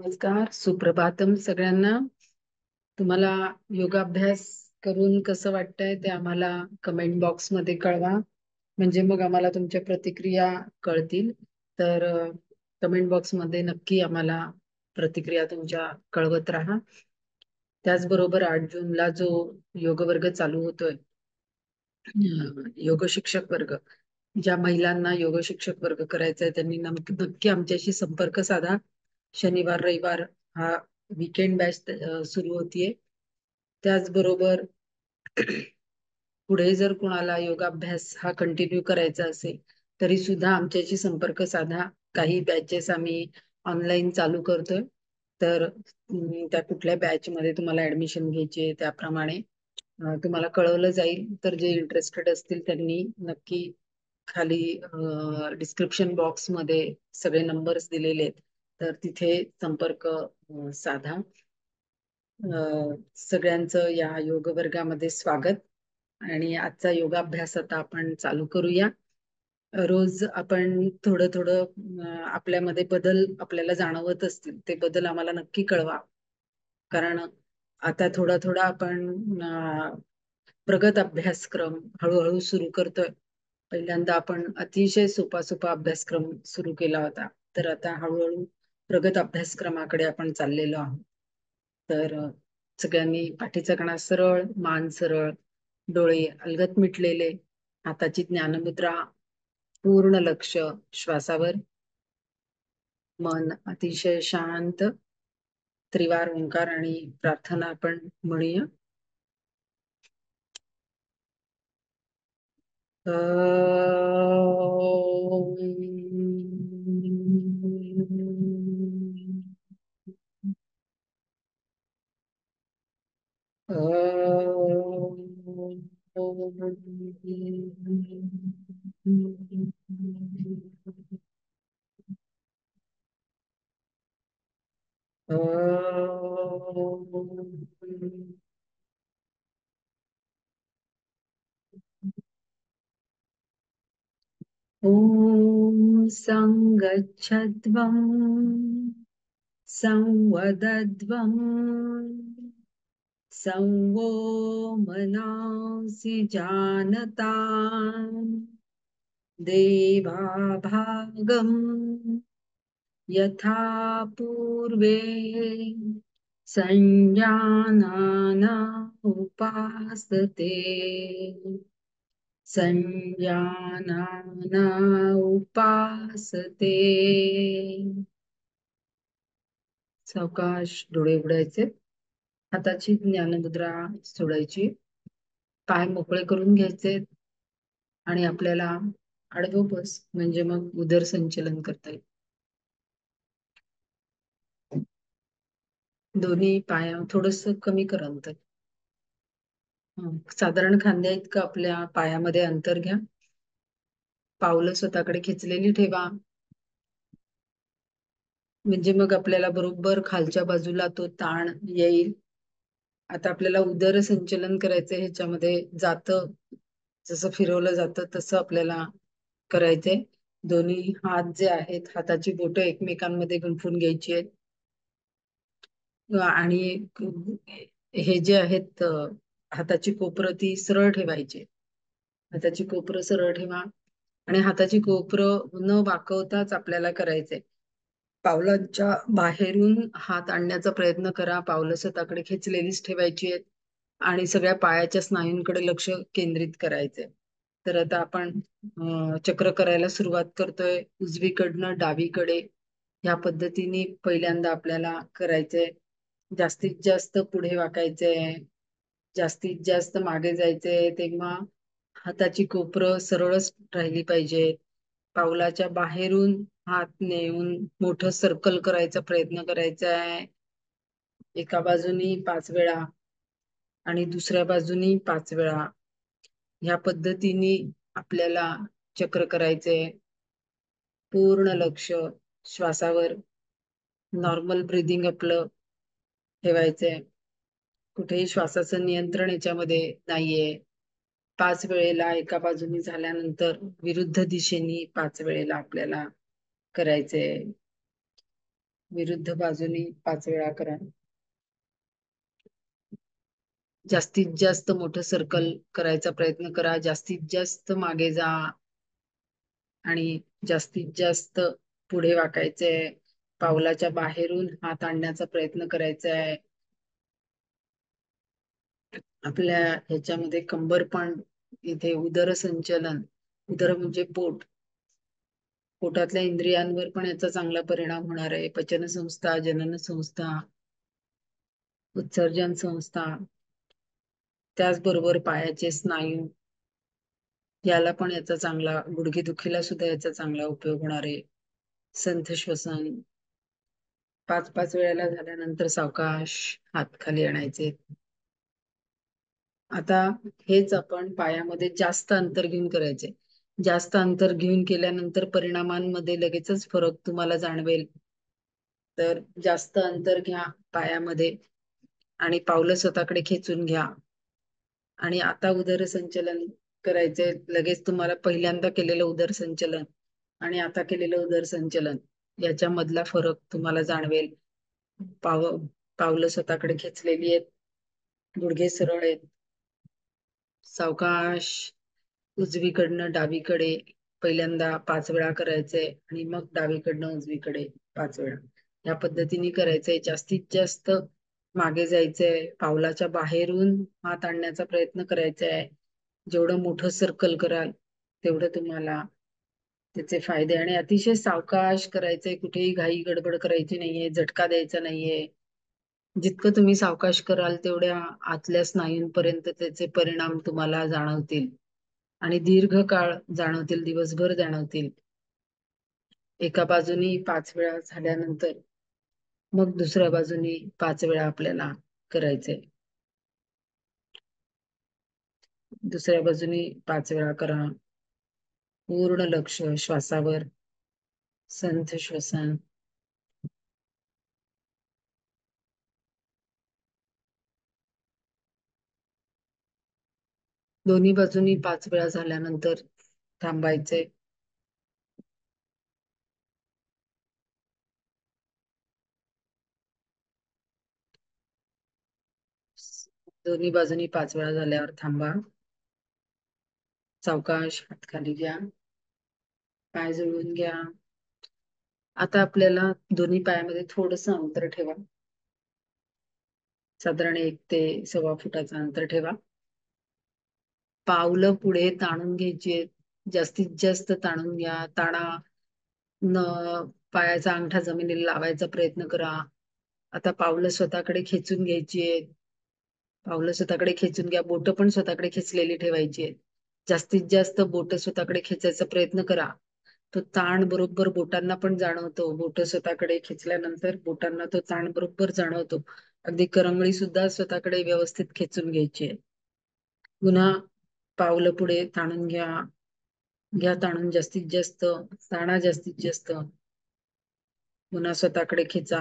नमस्कार, सुप्रभातम सगळ्यांना. तुम्हाला योगाभ्यास करून कसं वाटतंय ते आम्हाला कमेंट बॉक्स मध्ये कळवा. म्हणजे मग आम्हाला तुमच्या प्रतिक्रिया कळतील. तर कमेंट बॉक्स मध्ये नक्की आम्हाला प्रतिक्रिया तुमच्या कळवत राहा. त्याचबरोबर 8 जूनला जो योग वर्ग चालू होतोय, योग शिक्षक वर्ग, ज्या महिलांना योग शिक्षक वर्ग करायचा आहे त्यांनी नक्की आमच्याशी संपर्क साधा. शनिवार रविवार हा वीकेंड बॅच सुरू होतीये. त्याचबरोबर पुढे जर कुणाला योगाभ्यास हा कंटिन्यू करायचा असेल तरी सुद्धा आमच्याशी संपर्क साधा. काही बॅचेस आम्ही ऑनलाईन चालू करतोय. तर त्या कुठल्या बॅच मध्ये तुम्हाला ऍडमिशन घ्यायची त्याप्रमाणे तुम्हाला कळवलं जाईल. तर जे इंटरेस्टेड असतील त्यांनी नक्की खाली डिस्क्रिप्शन बॉक्स मध्ये सगळे नंबर्स दिलेले आहेत, तर तिथे संपर्क साधा. सगळ्यांचं या योग वर्गामध्ये स्वागत. आणि आजचा योगाभ्यास आता आपण चालू करूया. रोज आपण थोडं थोडं आपल्यामध्ये बदल आपल्याला जाणवत असतील ते बदल आम्हाला नक्की कळवा. कारण आता थोडा थोडा आपण प्रगत अभ्यासक्रम हळूहळू सुरू करतोय. पहिल्यांदा आपण अतिशय सोपा सोपा अभ्यासक्रम सुरू केला होता, तर आता हळूहळू प्रगत अभ्यासक्रमाकडे आपण चाललेलो आहोत. तर सगळ्यांनी पाठीचा कणा सरळ, मान सरळ, डोळे अलगद मिटलेले, हाताची ज्ञानमुद्रा, पूर्ण लक्ष श्वासावर, मन अतिशय शांत. त्रिवार ओंकार आणि प्रार्थना आपण म्हणूया. ॐ संगच्छध्वं संवदध्वं संवो मनांसि जानता देवाभागं यथा पूर्वे संजानाना उपासते संजानाना उपासते. सावकाश डोळे उघडायचे, हाताची ज्ञानमुद्रा सोडायची, पाय मोकळे करून घ्यायचे आणि आपल्याला आडवं बस, म्हणजे मग उदर संचलन करता येईल. दोन्ही पाया थोडस कमी कर अंतर. साधारण खांद्या इतकं आपल्या पायामध्ये अंतर घ्या. पावलं स्वतःकडे खेचलेली ठेवा, म्हणजे मग आपल्याला बरोबर खालच्या बाजूला तो ताण येईल. आता आपल्याला उदर संचलन करायचंय, ह्याच्यामध्ये जातं जसं फिरवलं जातं तसं आपल्याला करायचंय. दोन्ही हात जे आहेत, हाताची बोटं एकमेकांमध्ये गुंफून घ्यायची आहेत आणि हे जे आहेत हाताची कोपरं ती सरळ ठेवायची. हाताची कोपरं सरळ ठेवा आणि हाताची कोपरं न वाकवताच आपल्याला करायचंय. पावलांच्या बाहेरून हात आणण्याचा प्रयत्न करा. पावलं स्वतःकडे खेचलेलीच ठेवायची आहेत आणि सगळ्या पायाच्या स्नायूंकडे लक्ष केंद्रित करायचंय. तर आता आपण चक्र करायला सुरुवात करतोय, उजवीकडनं डावीकडे. ह्या पद्धतीने पहिल्यांदा आपल्याला करायचंय. जास्तीत जास्त पुढे वाकायचंय, जास्तीत जास्त मागे जायचंय, तेव्हा हाताची कोपरं सरळच राहिली पाहिजे. पावलाच्या बाहेरून हात नेऊन मोठं सर्कल करायचा प्रयत्न करायचा आहे. एका बाजूनी 5 वेळा आणि दुसऱ्या बाजूनी 5 वेळा. ह्या पद्धतीने आपल्याला चक्र करायचे. पूर्ण लक्ष श्वासावर, नॉर्मल ब्रीदिंग आपलं ठेवायचंय. कुठेही श्वासाचं नियंत्रण याच्यामध्ये नाहीये. 5 वेळेला एका बाजूनी झाल्यानंतर विरुद्ध दिशेनी 5 वेळेला आपल्याला करायचंय. विरुद्ध बाजूनी 5 वेळा करा. जास्तीत जास्त मोठं सर्कल करायचा प्रयत्न करा. जास्तीत जास्त मागे जा आणि जास्तीत जास्त पुढे वाकायचंय. पावलाच्या बाहेरून हात आणण्याचा प्रयत्न करायचा आहे. आपल्या ह्याच्यामध्ये कंबर पण, इथे उदर संचलन, उदर म्हणजे पोट, पोटातल्या इंद्रियांवर पण याचा चांगला परिणाम होणार आहे. पचन संस्था, जनन संस्था, उत्सर्जन संस्था, त्याचबरोबर पायाचे स्नायू, याला पण याचा चांगला, गुडघेदुखीला सुद्धा याचा चांगला उपयोग होणार आहे. संथ श्वसन 5-5 वेळेला झाल्यानंतर सावकाश हात खाली आणायचे. आता हेच आपण पायामध्ये जास्त अंतर घेऊन करायचे. जास्त अंतर घेऊन केल्यानंतर परिणामांमध्ये लगेचच फरक तुम्हाला जाणवेल. तर जास्त अंतर घ्या पायामध्ये आणि पावलं स्वतःकडे खेचून घ्या. आणि आता उदर संचलन करायचंय. लगेच तुम्हाला पहिल्यांदा केलेलं उदर संचलन आणि आता केलेलं उदर संचलन याच्यामधला फरक तुम्हाला जाणवेल. पावलं स्वतःकडे खेचलेली आहेत, गुडघे सरळ आहेत. सावकाश उजवीकडनं डावीकडे पहिल्यांदा 5 वेळा करायचंय आणि मग डावीकडनं उजवीकडे 5 वेळा. या पद्धतीने करायचंय. जास्तीत जास्त मागे जायचंय. पावलाच्या बाहेरून हात आणण्याचा प्रयत्न करायचा आहे. जेवढं मोठं सर्कल कराल तेवढं तुम्हाला त्याचे फायदे. आणि अतिशय सावकाश करायचंय. कुठेही घाई गडबड करायची नाहीये, झटका द्यायचा नाहीये. जितकं तुम्ही सावकाश कराल तेवढ्या आतल्या स्नायूंपर्यंत त्याचे परिणाम तुम्हाला जाणवतील आणि दीर्घ काळ जाणवतील, दिवसभर जाणवतील. एका बाजूनी 5 वेळा झाल्यानंतर मग दुसऱ्या बाजूनी 5 वेळा आपल्याला करायचंय. दुसऱ्या बाजूनी 5 वेळा करा. पूर्ण लक्ष श्वासावर. संथ श्वसन. दोन्ही बाजूनी 5 वेळा झाल्यानंतर थांबायचंय. दोन्ही बाजूनी 5 वेळा झाल्यावर थांबा. सावकाश हात खाली घ्या, पाय जुळवून घ्या. आता आपल्याला दोन्ही पायामध्ये थोडंसं अंतर ठेवा. साधारण 1 ते 1.25 फुटाचं अंतर ठेवा. पावलं पुढे ताणून घ्यायची. जास्तीत जास्त ताणून घ्या. ताणा न पायाचा अंगठा जमिनीला लावायचा प्रयत्न करा. आता पावलं स्वतःकडे खेचून घ्यायची आहेत. पावलं स्वतःकडे खेचून घ्या. बोटं पण स्वतःकडे खेचलेली ठेवायची आहेत. जास्तीत जास्त बोटं स्वतःकडे खेचायचा प्रयत्न करा. तो ताण बरोबर बोटांना पण जाणवतो. बोटं स्वतःकडे खेचल्यानंतर बोटांना तो ताण बरोबर जाणवतो. अगदी करंगळी सुद्धा स्वतःकडे व्यवस्थित खेचून घ्यायची आहे. पुन्हा पावलं पुढे ताणून घ्या. घ्या ताणून जास्तीत जास्त. ताणा जास्तीत जास्त. पुन्हा स्वतःकडे खेचा.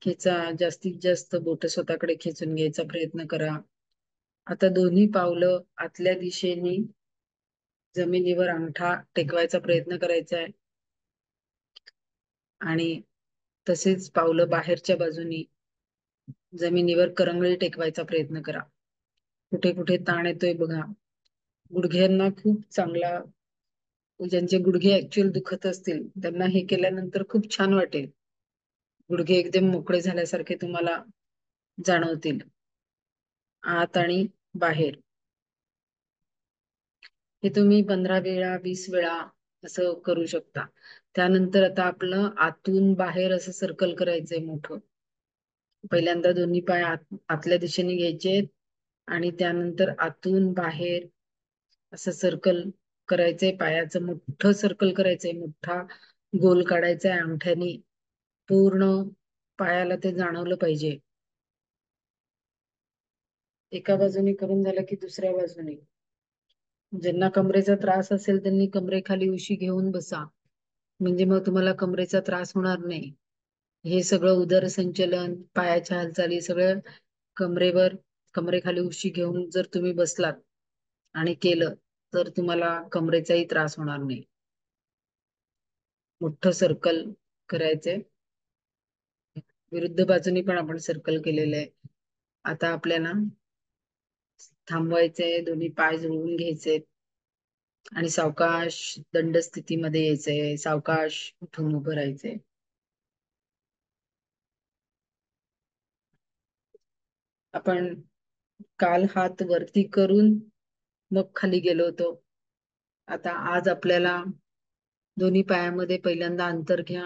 खेचा जास्तीत जास्त. बोट स्वतःकडे खेचून घ्यायचा प्रयत्न करा. आता दोन्ही पावलं आतल्या दिशेने जमिनीवर अंगठा टेकवायचा प्रयत्न करायचा आहे आणि तसेच पावलं बाहेरच्या बाजूनी जमिनीवर करंगळी टेकवायचा प्रयत्न करा. कुठे कुठे ताण येतोय बघा. गुडघ्यांना खूप चांगला, ज्यांचे गुडघे ऍक्च्युअल दुखत असतील त्यांना हे केल्यानंतर खूप छान वाटेल. गुडघे एकदम मोकळे झाल्यासारखे तुम्हाला जाणवतील. आत आणि बाहेर. हे तुम्ही 15 वेळा 20 वेळा असं करू शकता. त्यानंतर आता आपलं आतून बाहेर असं सर्कल करायचंय मोठं. पहिल्यांदा दोन्ही पाय आतल्या दिशेने घ्यायचे आणि त्यानंतर आतून बाहेर असं सर्कल करायचंय. पायाचं मोठं सर्कल करायचंय. मोठा गोल काढायचा आहे अंगठ्याने. पूर्ण पायाला ते जाणवलं पाहिजे. एका बाजूने करून झालं की दुसऱ्या बाजूने. ज्यांना कमरेचा त्रास असेल त्यांनी कमरेखाली उशी घेऊन बसा, म्हणजे मग तुम्हाला कमरेचा त्रास होणार नाही. हे सगळं उदर संचलन, पायाच्या हालचाली सगळं कमरेखाली उशी घेऊन जर तुम्ही बसलात आणि केलं तर तुम्हाला कमरेचाही त्रास होणार नाही. मोठं सर्कल करायचे. विरुद्ध बाजूनी पण आपण सर्कल केलेले आहे. आता आपल्याला थांबवायचंय, दोन्ही पाय जुळवून घ्यायचे आणि सावकाश दंड स्थितीमध्ये यायचंय. सावकाश उठून उभं राहायचंय. आपण काल हात वरती करून मग खाली गेलो होतो. आता आज आपल्याला दोन्ही पायामध्ये पहिल्यांदा अंतर घ्या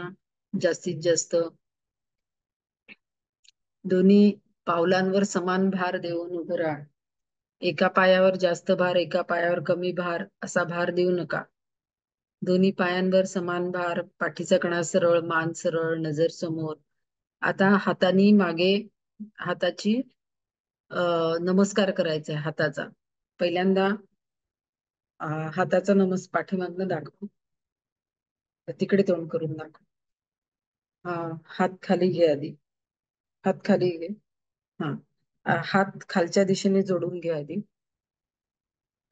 जास्तीत जास्त. दोन्ही पावलांवर समान भार देऊन उभं राहा. एका पायावर जास्त भार, एका पायावर कमी भार असा भार देऊ नका. दोन्ही पायांवर समान भार, पाठीचा कणा सरळ, मान सरळ, नजर समोर. आता हातानी मागे हाताची नमस्कार करायचा आहे हाताचा. पहिल्यांदा हाताचा पाठीमागनं दाखव, तिकडे तोंड करून दाखव. हात खाली घे आधी. हात खाली घे. हा. हात खालच्या दिशेने जोडून घे आधी.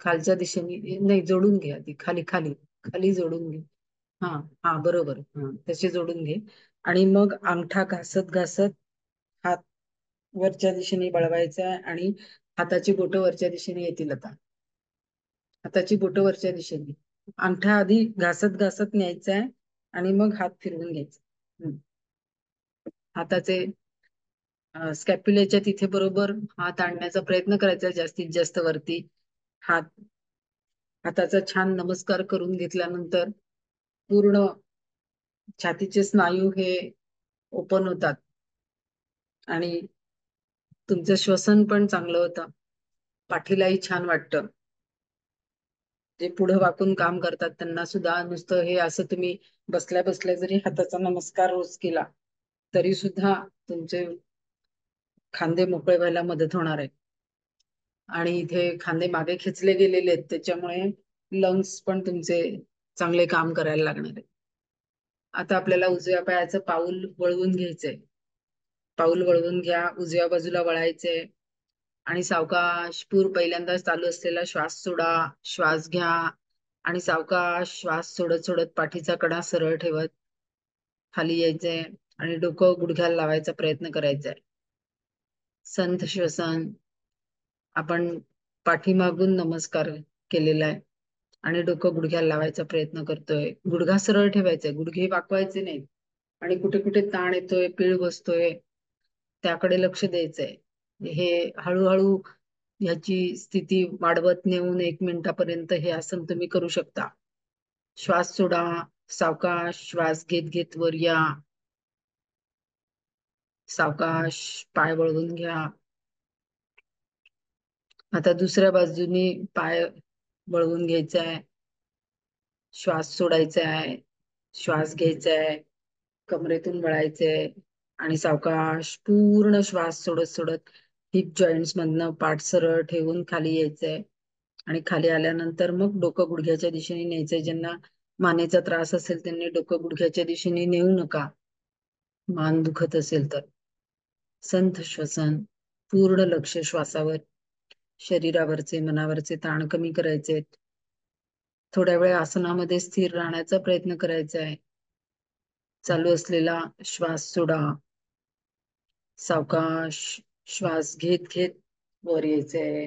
खालच्या दिशेने नाही, जोडून घे आधी. खाली खाली खाली जोडून घे. हा. हा, बरोबर. हा, तसे जोडून घे. आणि मग अंगठा घासत घासत हात वरच्या दिशेने वळवायचा आणि हाताची बोटं वरच्या दिशेने येतील. आता हाताची बोटं वरच्या दिशेने, अंगठा आधी घासत घासत न्यायचा आहे आणि मग हात फिरवून घ्यायचा. हाताचे स्कॅप्युलेच्या तिथे बरोबर हात आणण्याचा प्रयत्न करायचा जास्तीत जास्त वरती. हाताचा छान नमस्कार करून घेतल्यानंतर पूर्ण छातीचे स्नायू हे ओपन होतात आणि तुमचं श्वसन पण चांगलं होतं. पाठीलाही छान वाटतं. जे पुढे वाकून काम करतात त्यांना सुद्धा नुसतं हे असं तुम्ही बसल्या बसल्या जरी हाताचा नमस्कार रोज केला तरी सुद्धा तुमचे खांदे मोकळे व्हायला मदत होणार आहे. आणि इथे खांदे मागे खेचले गेलेले आहेत, त्याच्यामुळे लंग्स पण तुमचे चांगले काम करायला लागणार आहे. आता आपल्याला उजव्या पायाचं पाऊल वळवून घ्यायचंय. पाऊल वळवून घ्या, उजव्या बाजूला वळायचंय आणि सावकाश पहिल्यांदा चालू असलेला श्वास सोडा, श्वास घ्या आणि सावकाश श्वास सोडत सोडत पाठीचा कडा सरळ ठेवत खाली यायचंय आणि डोकं गुडघ्याला लावायचा प्रयत्न करायचा आहे. संथ श्वसन. आपण पाठीमागून नमस्कार केलेला आहे आणि डोकं गुडघ्याला लावायचा प्रयत्न करतोय. गुडघा सरळ ठेवायचा, गुडघे वाकवायचे नाहीत. आणि कुठे कुठे ताण येतोय, पीळ बसतोय, त्याकडे लक्ष द्यायचंय. हे हळूहळू ह्याची स्थिती वाढवत नेऊन 1 मिनिटापर्यंत हे आसन तुम्ही करू शकता. श्वास सोडा, सावकाश श्वास घेत घेत वर या. सावकाश पाय वळवून घ्या. आता दुसऱ्या बाजूनी पाय वळवून घ्यायचा आहे. श्वास सोडायचा आहे, श्वास घ्यायचा आहे, कमरेतून वळायचंय आणि सावकाश पूर्ण श्वास सोडत सोडत हिप जॉईंट्स मधनं पाठ सरळ ठेवून खाली यायचंय आणि खाली आल्यानंतर मग डोकं गुडघ्याच्या दिशेने न्यायचंय. ज्यांना मानेचा त्रास असेल त्यांनी डोकं गुडघ्याच्या दिशेने नेऊ नका, मान दुखत असेल तर. संथ श्वसन, पूर्ण लक्ष श्वासावर. शरीरावरचे मनावरचे ताण कमी करायचे. थोड्या वेळ आसनामध्ये स्थिर राहण्याचा प्रयत्न करायचा आहे. चालू असलेला श्वास सोडा. सावकाश श्वास घेत घेत वर यायचंय.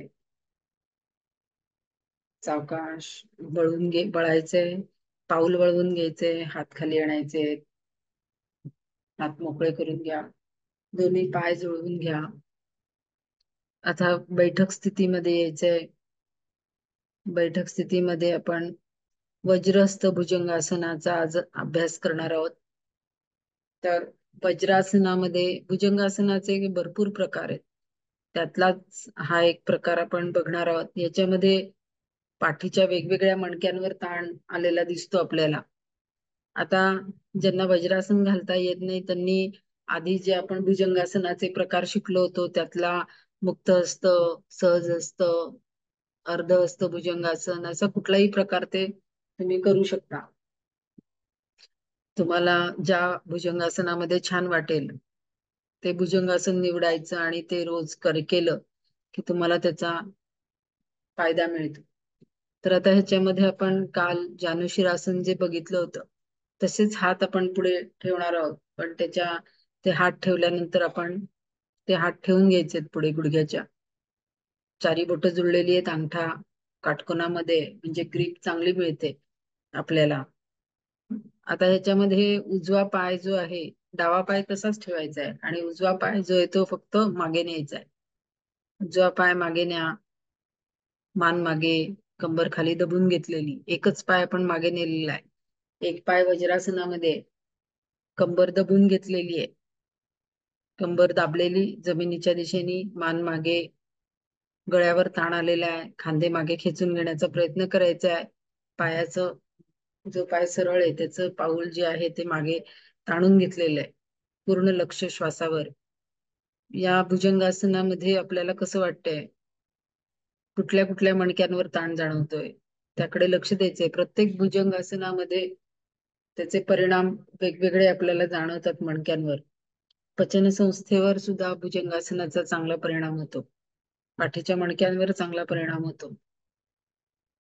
सावकाश वळायचंय, पाऊल वळवून घ्यायचंय, हात खाली आणायचे, हात मोकळे करून घ्या, दोन्ही पाय जुळवून घ्या. आता बैठक स्थितीमध्ये यायचंय. बैठक स्थितीमध्ये आपण वज्रस्थ भुजंगासनाचा आज अभ्यास करणार आहोत. तर वज्रासनामध्ये भुजंगासनाचे भरपूर प्रकार आहेत, त्यातलाच हा एक प्रकार आपण बघणार आहोत. याच्यामध्ये पाठीच्या वेगवेगळ्या मणक्यांवर ताण आलेला दिसतो आपल्याला. आता ज्यांना वज्रासन घालता येत नाही त्यांनी आधी जे आपण भुजंगासनाचे प्रकार शिकलो होतो त्यातला मुक्त हस्त, सहज हस्त, अर्ध हस्त भुजंगासन असा कुठलाही प्रकार ते तुम्ही करू शकता. तुम्हाला ज्या भुजंगासनामध्ये छान वाटेल ते भुजंगासन निवडायचं आणि ते रोज केलं की तुम्हाला त्याचा फायदा मिळतो. तर आता ह्याच्यामध्ये आपण काल जानुशिरासन जे बघितलं होतं तसेच हात आपण पुढे ठेवणार आहोत, पण ते हात ठेवल्यानंतर आपण ते हात ठेवून घ्यायचे पुढे गुडघ्याच्या. चारी बोटं जुळलेली आहेत, अंगठा काटकोनामध्ये, म्हणजे ग्रीप चांगली मिळते आपल्याला. आता ह्याच्यामध्ये उजवा पाय जो आहे, डावा पाय तसाच ठेवायचा आहे आणि उजवा पाय जो आहे तो फक्त मागे न्यायचा आहे. उजवा पाय मागे न्या, मान मागे, कंबर खाली दबून घेतलेली. एकच पाय आपण मागे नेलेला आहे. एक पाय वज्रासनामध्ये, कंबर दबून घेतलेली आहे, कंबर दाबलेली जमिनीच्या दिशेने, मान मागे, गळ्यावर ताण आलेला आहे, खांदे मागे खेचून घेण्याचा प्रयत्न करायचा आहे. पायाचं जो पाय सरळ आहे त्याचं पाऊल जे आहे ते मागे ताणून घेतलेलं आहे. पूर्ण लक्ष श्वासावर. या भुजंगासनामध्ये आपल्याला कसं वाटतंय, कुठल्या कुठल्या मणक्यांवर ताण जाणवतोय, त्याकडे लक्ष द्यायचंय. प्रत्येक भुजंगासनामध्ये त्याचे परिणाम वेगवेगळे आपल्याला जाणवतात मणक्यांवर. पचन संस्थेवर सुद्धा भुजंगासनाचा चांगला परिणाम होतो. पाठीच्या मणक्यांवर चांगला परिणाम होतो.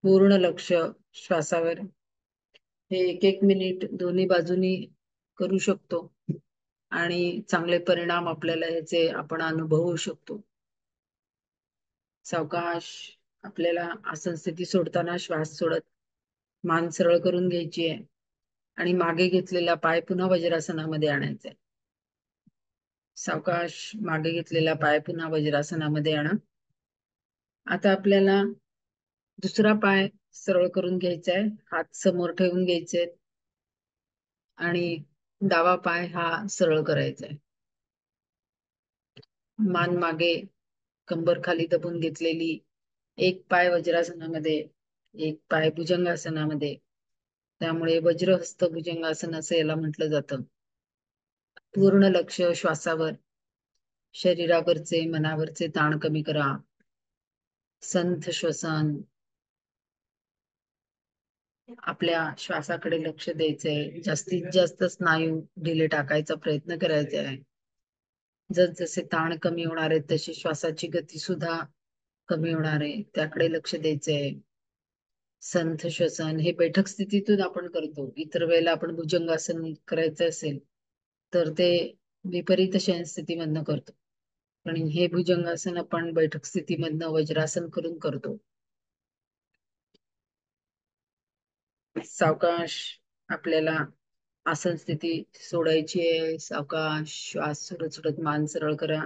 पूर्ण लक्ष श्वासावर. हे 1-1 मिनिट दोन्ही बाजूनी करू शकतो आणि चांगले परिणाम आपल्याला ह्याचे आपण अनुभवू शकतो. सावकाश आपल्याला आसन स्थिती सोडताना श्वास सोडत मान सरळ करून घ्यायची आहे आणि मागे घेतलेला पाय पुन्हा वज्रासनामध्ये आणायचा आहे. सावकाश मागे घेतलेला पाय पुन्हा वज्रासनामध्ये आणा. आता आपल्याला दुसरा पाय सरळ करून घ्यायचा आहे, हात समोर ठेवून घ्यायचे आणि डावा पाय हा सरळ करायचा आहे. मान मागे, कंबर खाली दबून घेतलेली. एक पाय वज्रासनामध्ये, एक पाय भुजंगासनामध्ये. त्यामुळे वज्रहस्त भुजंगासन असं याला म्हटलं जातं. पूर्ण लक्ष श्वासावर. शरीरावरचे मनावरचे ताण कमी करा. संथ श्वसन. आपल्या श्वासाकडे लक्ष द्यायचंय. जास्तीत जास्त स्नायू ढिले टाकायचा प्रयत्न करायचा आहे. जसजसे ताण कमी होणार आहे तशी श्वासाची गती सुद्धा कमी होणार आहे, त्याकडे लक्ष द्यायचंय. संथ श्वसन हे बैठक स्थितीतून आपण करतो. इतर वेळेला आपण भुजंगासन करायचं असेल तर ते विपरीत शयन स्थितीमधनं करतो, पण हे भुजंगासन आपण बैठक स्थितीमधनं वज्रासन करून करतो. सावकाश आपल्याला आसन स्थिती सोडायची आहे. सावकाश श्वास सोडत सोडत मान सरळ करा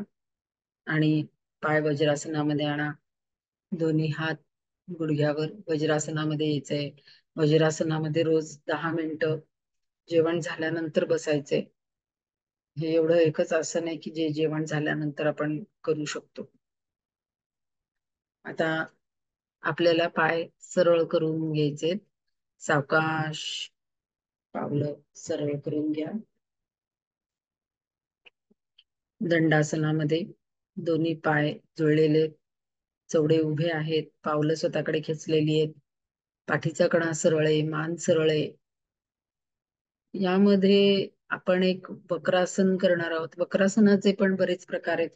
आणि पाय वज्रासनामध्ये आणा. दोन्ही हात गुडघ्यावर वज्रासनामध्ये यायचंय. वज्रासनामध्ये रोज 10 मिनिटं जेवण झाल्यानंतर बसायचंय. हे एवढं एकच आसन आहे की जे जेवण झाल्यानंतर आपण करू शकतो. आता आपल्याला पाय सरळ करून घ्यायचे. सावकाश पावलं सरळ करून घ्या. दंडासनामध्ये दोन्ही पाय जुळलेले, चवडे उभे आहेत, पावलं स्वतःकडे खेचलेली आहेत, पाठीचा कणा सरळ आहे, मान सरळ आहे. यामध्ये आपण एक वक्रासन करणार आहोत. वक्रासनाचे पण बरेच प्रकार आहेत.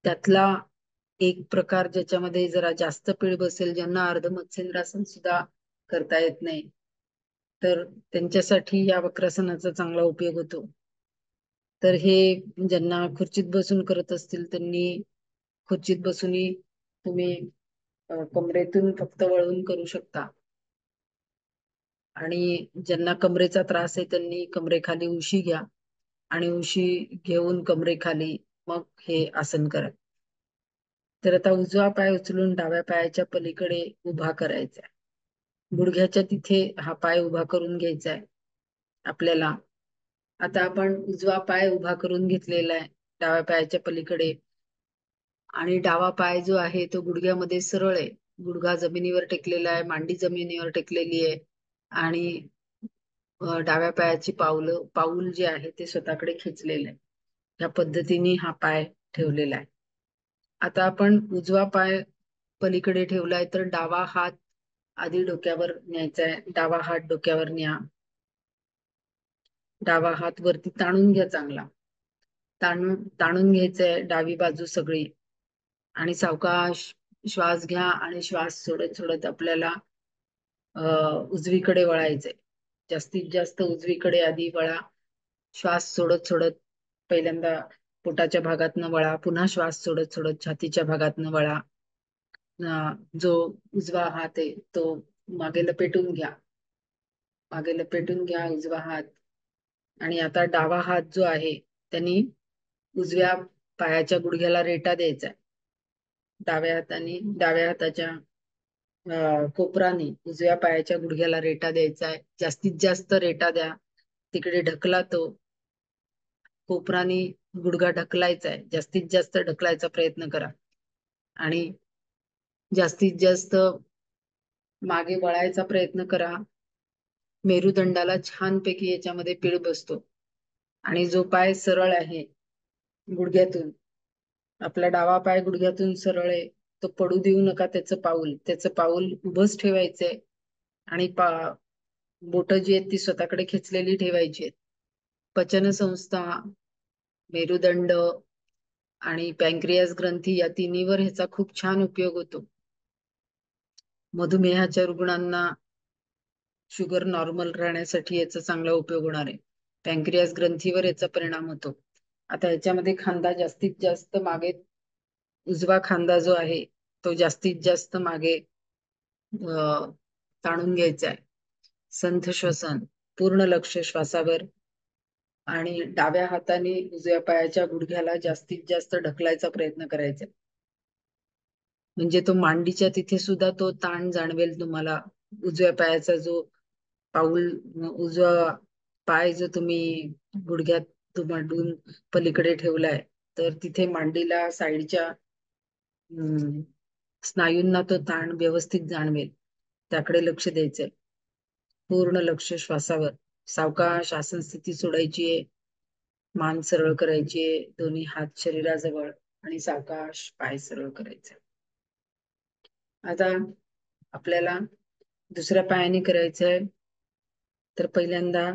त्यातला एक प्रकार ज्याच्यामध्ये जरा जास्त पीळ बसेल, ज्यांना अर्ध मत्स्येंद्रासन सुद्धा करता येत नाही, तर त्यांच्यासाठी या वक्रासनाचा चांगला उपयोग होतो. तर हे ज्यांना खुर्चीत बसून करत असतील त्यांनी खुर्चीत बसूनही तुम्ही कमरेतून फक्त वळून करू शकता. आणि ज्यांना कमरेचा त्रास आहे त्यांनी कमरेखाली उशी घ्या आणि उशी घेऊन कमरेखाली मग हे आसन करा. तर आता उजवा पाय उचलून डाव्या पायाच्या पलीकडे उभा करायचा आहे. गुडघ्याच्या तिथे हा पाय उभा करून घ्यायचा आहे आपल्याला. आता आपण उजवा पाय उभा करून घेतलेला आहे डाव्या पायाच्या पलीकडे आणि डावा पाय जो आहे तो गुडघ्यामध्ये सरळ आहे. गुडघा जमिनीवर टेकलेला आहे, मांडी जमिनीवर टेकलेली आहे आणि डाव्या पायाची पाऊल जे आहे ते स्वतःकडे खेचलेलं आहे. या पद्धतीने हा पाय ठेवलेला आहे. आता आपण उजवा पाय पलीकडे ठेवलाय तर डावा हात आधी डोक्यावर न्यायचा आहे. डावा हात डोक्यावर न्या. डावा हात वरती ताणून घ्या चांगला. ताणून घ्यायचंय डावी बाजू सगळी आणि सावकाश श्वास घ्या आणि श्वास सोडत सोडत आपल्याला उजवीकडे वळायचंय. जास्तीत जास्त उजवीकडे आधी वळा. श्वास सोडत सोडत पहिल्यांदा पोटाच्या भागातनं वळा, पुन्हा श्वास सोडत सोडत छातीच्या भागातनं वळा. जो उजवा हात आहे तो मागे लपेटून घ्या. मागे लपेटून घ्या उजवा हात. आणि आता डावा हात जो आहे त्यांनी उजव्या पायाच्या गुडघ्याला रेटा द्यायचा. डाव्या हाताच्या कोपराने उजव्या पायाच्या गुडघ्याला रेटा द्यायचा आहे. जास्तीत जास्त रेटा द्या. तिकडे ढकला तो कोपराने गुडघा ढकलायचा आहे. जास्तीत जास्त ढकलायचा प्रयत्न करा आणि जास्तीत जास्त मागे वळायचा प्रयत्न करा. मेरुदंडाला छानपैकी याच्यामध्ये पीळ बसतो. आणि जो पाय सरळ आहे गुडघ्यातून, आपला डावा पाय गुडघ्यातून सरळ आहे, तो पडू देऊ नका. त्याचं पाऊल उभंच ठेवायचंय आणि बोट जी आहेत ती स्वतःकडे खेचलेली ठेवायची आहेत. पचन संस्था, मेरुदंड आणि पॅनक्रियास ग्रंथी या तिन्हीवर ह्याचा खूप छान उपयोग होतो. मधुमेहाच्या रुग्णांना शुगर नॉर्मल राहण्यासाठी याचा चांगला उपयोग होणार आहे. पॅनक्रियास ग्रंथीवर याचा परिणाम होतो. आता याच्यामध्ये खांदा जास्तीत जास्त मागे, उजवा खांदा जो आहे तो जास्तीत जास्त मागे ताणून घ्यायचा आहे. संथ श्वसन, पूर्ण लक्ष श्वासावर. आणि डाव्या हाताने उजव्या पायाच्या गुडघ्याला जास्तीत जास्त ढकलायचा प्रयत्न करायचा. म्हणजे तो मांडीच्या तिथे सुद्धा तो ताण जाणवेल तुम्हाला. उजव्या पायाचा जो उजवा पाय जो तुम्ही गुडघ्यात मांडून पलीकडे ठेवलाय, तर तिथे मांडीला साईडच्या स्नायूंना तो ताण व्यवस्थित जाणवेल. त्याकडे लक्ष द्यायचंय. पूर्ण लक्ष श्वासावर. सावकाश आसन स्थिती सोडायची आहे. मान सरळ करायची आहे. दोन्ही हात शरीराजवळ आणि सावकाश पाय सरळ करायचे. आता आपल्याला दुसऱ्या पायाने करायचंय. तर पहिल्यांदा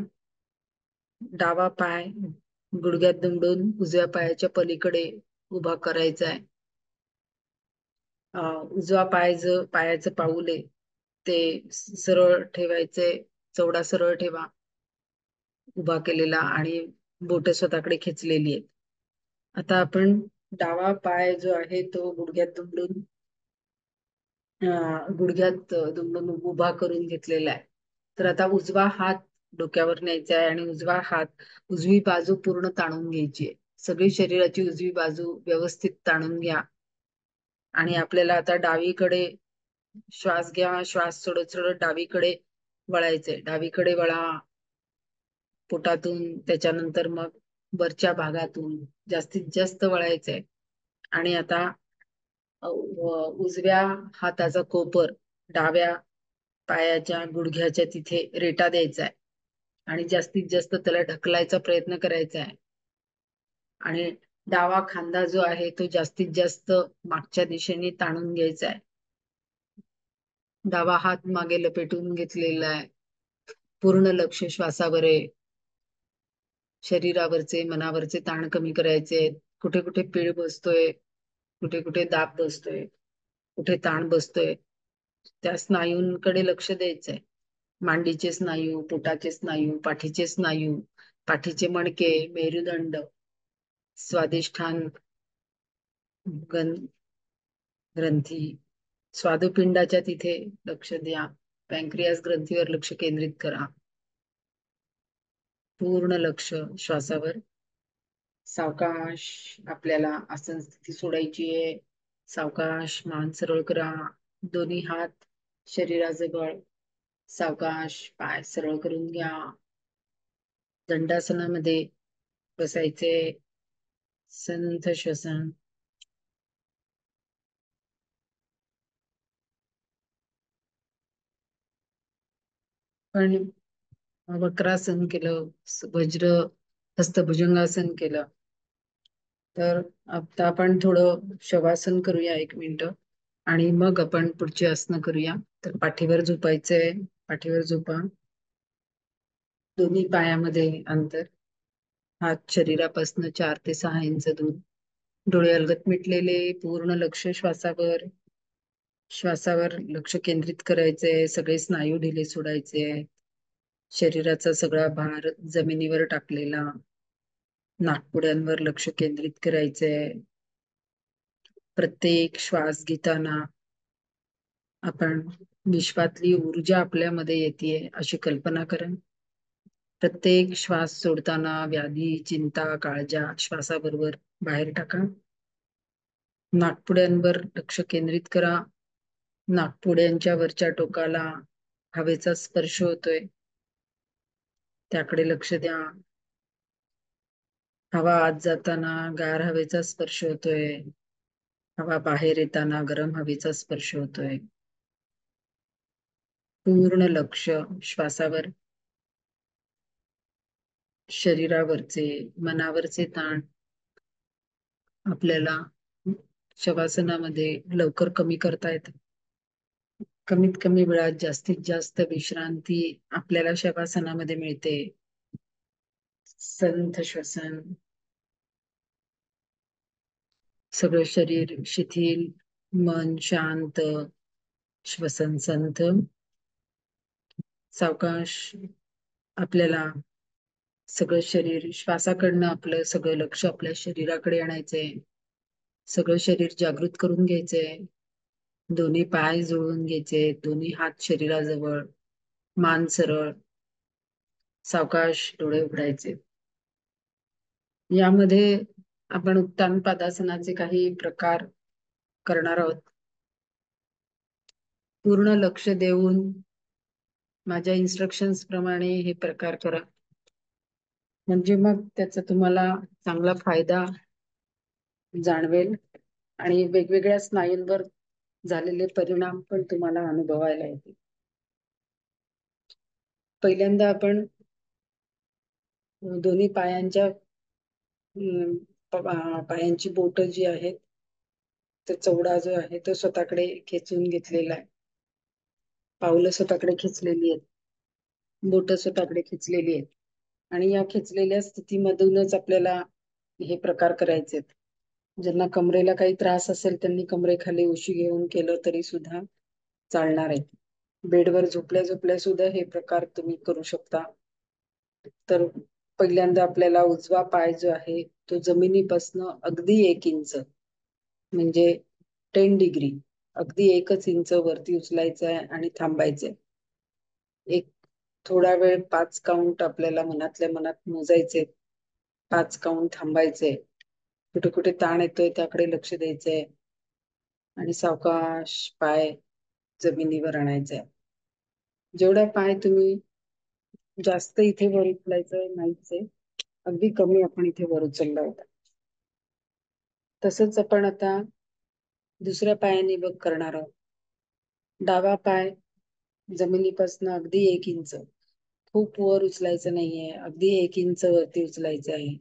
डावा पाय गुडघ्यात दुमडून उजव्या पायाच्या पलीकडे उभा करायचा आहे. उजवा पायाचं पाऊल आहे ते सरळ ठेवायचे. चौडा सरळ ठेवा उभा केलेला आणि बोट स्वतःकडे खेचलेली आहेत. आता आपण डावा पाय जो आहे तो गुडघ्यात दुमडून उभा करून घेतलेला आहे. तर आता उजवा हात डोक्यावर न्यायचा आहे आणि उजवी बाजू पूर्ण ताणून घ्यायची आहे. सगळी शरीराची उजवी बाजू व्यवस्थित ताणून घ्या. आणि आपल्याला आता डावीकडे श्वास घ्या. श्वास सोडत सोडत डावीकडे वळायचंय. डावीकडे वळा पोटातून, त्याच्यानंतर मग वरच्या भागातून जास्तीत जास्त वळायचंय. आणि आता उजव्या हाताचा कोपर डाव्या पायाच्या गुडघ्याच्या तिथे रेटा द्यायचा आहे आणि जास्तीत जास्त त्याला ढकलायचा प्रयत्न करायचा आहे. आणि डावा खांदा जो आहे तो जास्तीत जास्त मागच्या दिशेने ताणून घ्यायचा आहे. डावा हात मागे लपेटून घेतलेला आहे. पूर्ण लक्ष श्वासावर आहे. शरीरावरचे मनावरचे ताण कमी करायचे. कुठे कुठे पीळ बसतोय, कुठे कुठे दाब बसतोय, कुठे ताण बसतोय, त्या स्नायूंकडे लक्ष द्यायचंय. मांडीचे स्नायू, पोटाचे स्नायू, पाठीचे स्नायू, पाठीचे मणके, मेरुदंड, स्वादिष्ठान ग्रंथी, स्वादुपिंडाच्या तिथे लक्ष द्या. पॅनक्रियास ग्रंथीवर लक्ष केंद्रित करा. पूर्ण लक्ष श्वासावर. सावकाश आपल्याला आसन स्थिती सोडायची आहे. सावकाश मान सरळ करा. दोन्ही हात शरीराजवळ. सावकाश पाय सरळ करून घ्या. दंडासनामध्ये बसायचे. संथ श्वसन. पण वक्रासन केलं, वज्र हस्त भुजंगासन केलं. तर आता आपण थोडं शवासन करूया 1 मिनिट आणि मग आपण पुढची आसनं करूया. तर पाठीवर झोपायचंय. पाठीवर झोपा. दोन्ही पायामध्ये अंतर. हात शरीरापासून 4 ते 6 इंच दूर. डोळे अलगद मिटलेले. पूर्ण लक्ष श्वासावर. श्वासावर लक्ष केंद्रित करायचंय. सगळे स्नायू ढिले सोडायचे. शरीराचा सगळा भार जमिनीवर टाकलेला, नाकपुड्यांवर लक्ष केंद्रित करायचंय. प्रत्येक श्वास घेताना आपण विश्वातली ऊर्जा आपल्यामध्ये येते अशी कल्पना करा. प्रत्येक श्वास सोडताना व्याधी, चिंता, काळजा श्वासाबरोबर बाहेर टाका. नाकपुड्यांवर लक्ष केंद्रित करा. नाकपुड्यांच्या वरच्या टोकाला हवेचा स्पर्श होतोय, त्याकडे लक्ष द्या. हवा आत जाताना गार हवेचा स्पर्श होतोय, हवा बाहेर येताना गरम हवेचा स्पर्श होतोय. पूर्ण लक्ष श्वासावर. शरीरावरचे, मनावरचे ताण आपल्याला शवासनामध्ये लवकर कमी करता येते. कमीत कमी वेळात जास्तीत जास्त विश्रांती आपल्याला शवासनामध्ये मिळते. संथ श्वसन. सगळं शरीर शिथिल, मन शांत, श्वसन संथ. सावकाश आपल्याला सगळं शरीर, श्वासाकडनं आपलं सगळं लक्ष आपल्या शरीराकडे आणायचंय. सगळं शरीर जागृत करून घ्यायचंय. दोन्ही पाय जुळवून घ्यायचे, दोन्ही हात शरीराजवळ, मान सरळ. सावकाश डोळे उघडायचे. यामध्ये आपण उत्तान पादासनाचे काही प्रकार करणार आहोत. पूर्ण लक्ष देऊन माझ्या इन्स्ट्रक्शन्स प्रमाणे हे प्रकार करा, म्हणजे मग त्याचा तुम्हाला चांगला फायदा जाणवेल आणि वेगवेगळ्या स्नायूंवर झालेले परिणाम पण तुम्हाला अनुभवायला येतील. पहिल्यांदा आपण दोन्ही पायांच्या पायांची बोट जी आहेत, तो चवडा जो आहे तो स्वतःकडे खेचून घेतलेला आहे. पावलं स्वतःकडे खेचलेली आहेत, बोट स्वतःकडे खेचलेली आहेत. आणि या खेचलेल्या स्थितीमधूनच आपल्याला हे प्रकार करायचे. ज्यांना कमरेला काही त्रास असेल त्यांनी कमरेखाली उशी घेऊन केलं तरी सुद्धा चालणार आहे. बेडवर झोपल्या झोपल्या सुद्धा हे प्रकार तुम्ही करू शकता. तर पहिल्यांदा आपल्याला उजवा पाय जो आहे तो जमिनीपासून अगदी 1 इंच, म्हणजे 10 डिग्री, अगदी 1 इंच वरती उचलायचं आहे आणि थांबायचंय. एक थोडा वेळ 5 काउंट आपल्याला मनातल्या मनात मोजायचे. 5 काउंट थांबायचे. कुठे कुठे ताण येतोय त्याकडे लक्ष द्यायचंय आणि सावकाश पाय जमिनीवर आणायचंय. जेवढा पाय तुम्ही जास्त इथे वर उचलायचं नाहीचे, अगदी कमी आपण इथे वर उचलला होता. तसंच आपण आता दुसऱ्या पायाने बघ करणार आहोत. डावा पाय जमिनीपासून अगदी 1 इंच, खूप वर उचलायचं नाहीये, अगदी 1 इंच वरती उचलायचं आहे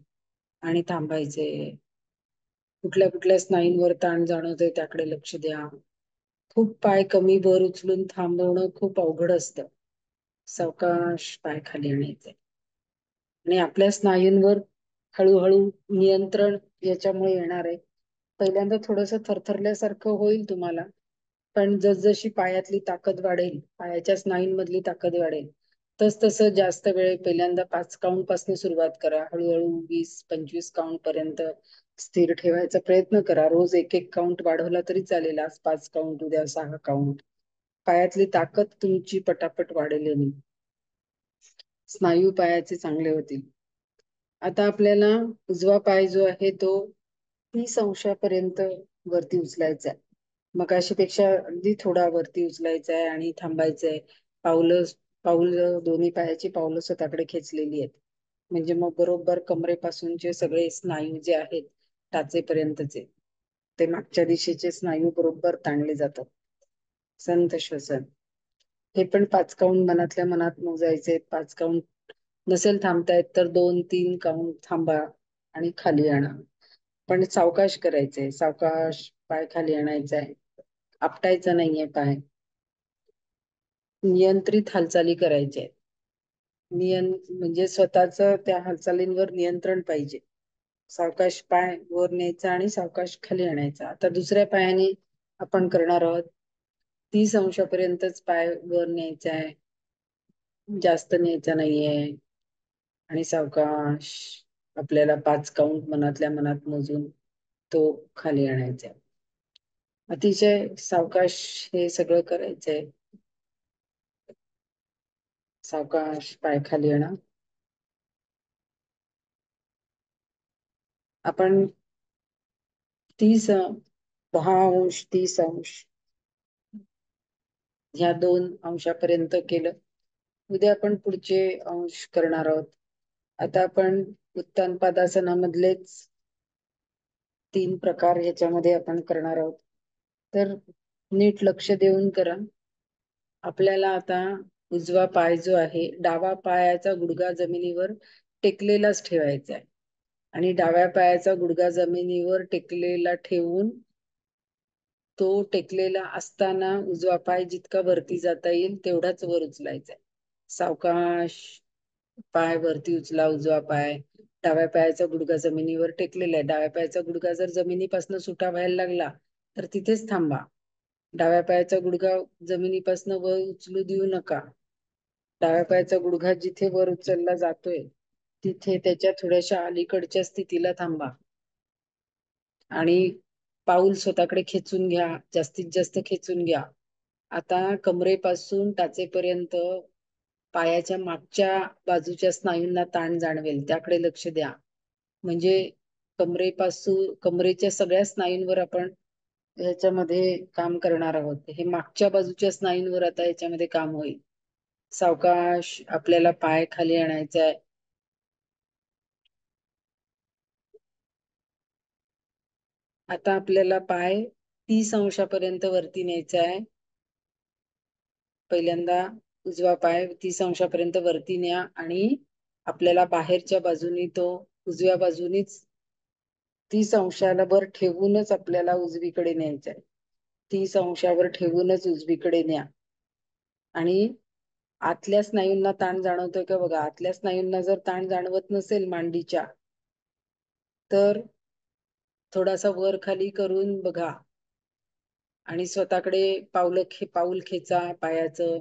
आणि थांबायचंय. कुठल्या कुठल्या स्नायूंवर ताण जाणवतोय त्याकडे लक्ष द्या. खूप पाय कमी वर उचलून थांबवणं खूप अवघड असतं. सावकाश पाय खाली आणायचे आणि आपल्या स्नायूंवर हळूहळू नियंत्रण याच्यामुळे येणार आहे. पहिल्यांदा थोडंसं थरथरल्यासारखं होईल तुम्हाला, पण जसजशी पायातली ताकद वाढेल, पायाच्या स्नायूंमधली ताकद वाढेल, तसं जास्त वेळ पहिल्यांदा 5 काउंट पासून सुरुवात करा. हळूहळू 20-25 काउंट पर्यंत स्थिर ठेवायचा प्रयत्न करा. रोज 1-1 काउंट वाढवला तरी चालेल. आज 5 काउंट, उद्या 6 काउंट. पायातली ताकद तुमची पटापट वाढेल, स्नायू पायाचे चांगले होतील. आता आपल्याला उजवा पाय जो आहे तो 30 अंशापर्यंत वरती उचलायचा आहे. मगाशीपेक्षा अगदी थोडा वरती उचलायचा आहे आणि थांबायचंय. पाऊल दोन्ही पायाची पावलं स्वतःकडे खेचलेली आहेत, म्हणजे मग बरोबर कमरेपासूनचे सगळे स्नायू जे आहेत टाचेपर्यंतचे, ते मागच्या दिशेचे स्नायू बरोबर ताणले जातात. संत श्वसन. हे पण 5 काउंट मनातल्या मनात मोजायचे. 5 काउंट नसेल थांबतायत तर 2-3 काउंट थांबा आणि खाली आणा. पण सावकाश करायचंय. सावकाश पाय खाली आणायचा आहे, आपटायचा नाहीये पाय. नियंत्रित हालचाली करायच्या आहेत. म्हणजे स्वतःच त्या हालचालींवर नियंत्रण पाहिजे. सावकाश पाय वर न्यायचा आणि सावकाश खाली आणायचा. आता दुसऱ्या पायाने आपण करणार आहोत. 30 अंशापर्यंतच पाय वर न्यायचा आहे जास्त न्यायचा नाहीये आणि सावकाश आपल्याला 5 काउंट मनातल्या मनात मोजून तो खाली आणायचा. अतिशय सावकाश हे सगळं करायचंय. सावकाश पाय खाली आणा. आपण 10 अंश 30 अंश ह्या 2 अंशापर्यंत केलं. उद्या आपण पुढचे अंश करणार आहोत. आता आपण उत्तानपादासनामधलेच 3 प्रकार ह्याच्यामध्ये आपण करणार आहोत. तर नीट लक्ष देऊन करा. आपल्याला आता उजवा पाय जो आहे, डावा पायाचा गुडघा जमिनीवर टेकलेलाच ठेवायचा आहे आणि डाव्या पायाचा गुडघा जमिनीवर टेकलेला ठेवून तो टेकलेला असताना उजवा पाय जितका वरती जाता येईल तेवढाच वर उचलायचा आहे. सावकाश पाय वरती उचला. उजवा पाय, डाव्या पायाचा गुडघा जमिनीवर टेकलेला आहे. डाव्या पायाचा गुडघा जर जमिनीपासून सुटा व्हायला लागला तर तिथेच थांबा. डाव्या पायाचा गुडघा जमिनीपासून वर उचलू देऊ नका. डाव्या पायाचा गुडघा जिथे वर उचलला जातोय तिथे त्याच्या थोड्याशा अलीकडच्या स्थितीला थांबा आणि पाऊल स्वतःकडे खेचून घ्या. जास्तीत जास्त खेचून घ्या. आता कमरेपासून टाचेपर्यंत पायाच्या मागच्या बाजूच्या स्नायूंना ताण जाणवेल, त्याकडे लक्ष द्या. म्हणजे कमरेच्या सगळ्या स्नायूंवर आपण ह्याच्यामध्ये काम करणार आहोत. हे मागच्या बाजूच्या स्नायूंवर आता ह्याच्यामध्ये काम होईल. सावकाश आपल्याला पाय खाली आणायचा आहे. आता आपल्याला पाय 30 अंशापर्यंत वरती न्यायचा आहे. पहिल्यांदा उजवा पाय 30 अंशापर्यंत वरती न्या आणि आपल्याला बाहेरच्या बाजूनी तो उजव्या बाजूनीच 30 अंशाला वर ठेवूनच आपल्याला उजवीकडे न्यायचा आहे. 30 अंशावर ठेवूनच उजवीकडे न्या आणि आतल्या स्नायूंना ताण जाणवतोय का बघा. आतल्या स्नायूंना जर ताण जाणवत नसेल मांडीच्या तर थोडासा वर खाली करून बघा आणि स्वतःकडे पाऊल खेचा पायाचं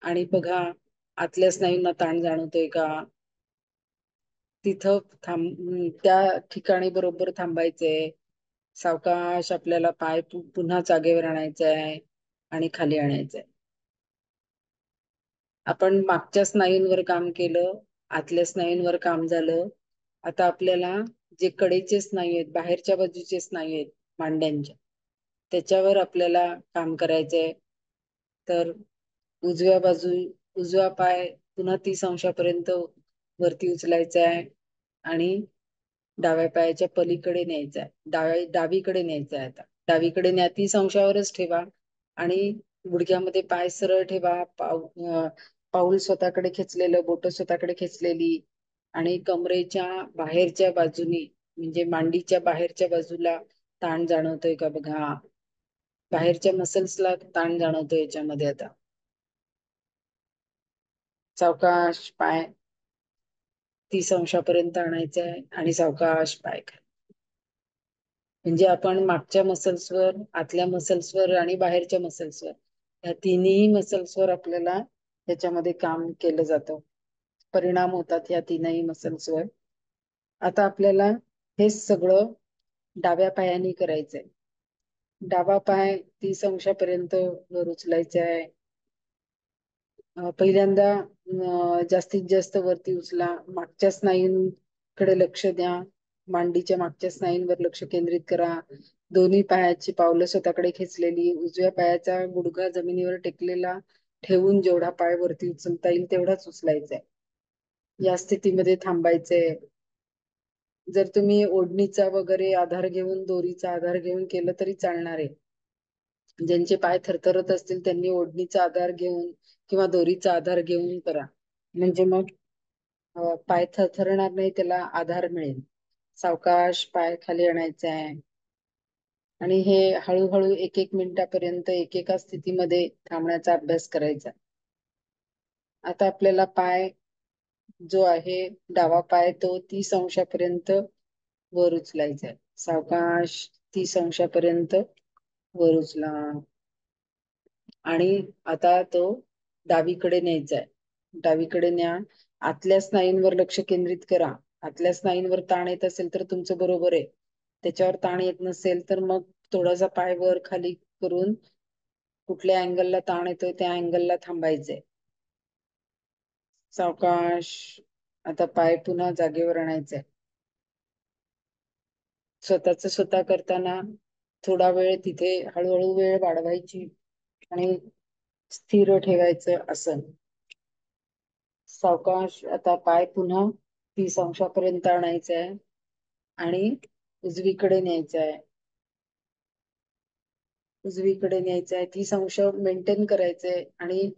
आणि बघा आतल्या स्नायूंना ताण जाणवतोय का. तिथं त्या ठिकाणी बरोबर थांबायचंय. सावकाश आपल्याला पाय पुन्हा जागेवर आणायचा आहे आणि खाली आणायचंय. आपण मागच्या स्नायूंवर काम केलं, आतल्या स्नायूंवर काम झालं. आता आपल्याला जे कडेचे स्नायू आहेत, बाहेरच्या बाजूचे स्नायू आहेत मांड्यांच्या, त्याच्यावर आपल्याला काम करायचंय. तर उजवा पाय पुन्हा 30 अंशापर्यंत वरती उचलायचा आहे आणि डाव्या पायाच्या पलीकडे न्यायचा आहे. डावीकडे न्यायचा आहे. आता डावीकडे न्या. 30 अंशावरच ठेवा आणि गुडघ्यामध्ये पाय सरळ ठेवा. पाऊल स्वतःकडे खेचलेलं, बोट स्वतःकडे खेचलेली आणि कमरेच्या बाहेरच्या बाजूनी म्हणजे मांडीच्या बाहेरच्या बाजूला ताण जाणवतोय का बघा. बाहेरच्या मसल्सला ताण जाणवतोय याच्यामध्ये. आता सावकाश पाय 30 अंशापर्यंत आणायचा आहे आणि सावकाश पाय खाली. म्हणजे आपण मागच्या मसल्सवर, आतल्या मसल्सवर आणि बाहेरच्या मसल्सवर या तिन्ही मसल्सवर आपल्याला त्याच्यामध्ये काम केलं जातं. परिणाम होतात या तीनही मसल्सवर. आता आपल्याला हे सगळं डाव्या पायाने करायचंय. डावा पाय 30 अंशापर्यंत वर उचलायचा आहे. पहिल्यांदा जास्तीत जास्त वरती उचला. मागच्या स्नायूंकडे लक्ष द्या. मांडीच्या मागच्या स्नायूंवर लक्ष केंद्रित करा. दोन्ही पायाची पावलं स्वतःकडे खेचलेली. उजव्या पायाचा गुडघा जमिनीवर टेकलेला ठेवून जेवढा पाय वरती उचलता येईल तेवढाच उचलायचा आहे. या स्थितीमध्ये थांबायचंय. जर तुम्ही ओढणीचा वगैरे आधार घेऊन, दोरीचा आधार घेऊन केलं तरी चालणार आहे. ज्यांचे पाय थरथरत असतील त्यांनी ओढणीचा आधार घेऊन किंवा दोरीचा आधार घेऊन करा. म्हणजे मग पाय थरथरणार नाही, त्याला आधार मिळेल. सावकाश पाय खाली आणायचा आहे आणि हे हळूहळू 1-1 मिनिटापर्यंत एकेका स्थितीमध्ये थांबण्याचा अभ्यास करायचा. आता आपल्याला पाय जो आहे डावा पाय तो 30 अंशापर्यंत वर उचलायचा आहे. सावकाश 30 अंशापर्यंत वर उचला आणि आता तो डावीकडे न्यायचा आहे. डावीकडे न्या. आतल्या स्नायूंवर लक्ष केंद्रित करा. आतल्या स्नायूंवर ताण येत असेल तर तुमचं बरोबर आहे. त्याच्यावर ताण येत नसेल तर मग थोडासा पाय वर खाली करून कुठल्या अँगलला ताण येतोय त्या अँगलला थांबायचंय. सावकाश. आता पाय पुन्हा जागेवर आणायचंय. स्वतःच स्वतः करताना थोडा वेळ तिथे हळूहळू वेळ वाढवायची आणि स्थिर ठेवायचं आसन. सावकाश. आता पाय पुन्हा 30 अंशापर्यंत आणायचा आहे आणि उजवीकडे न्यायचा आहे. उजवीकडे न्यायचा आहे. 30 अंश मेंटेन करायचंय आणि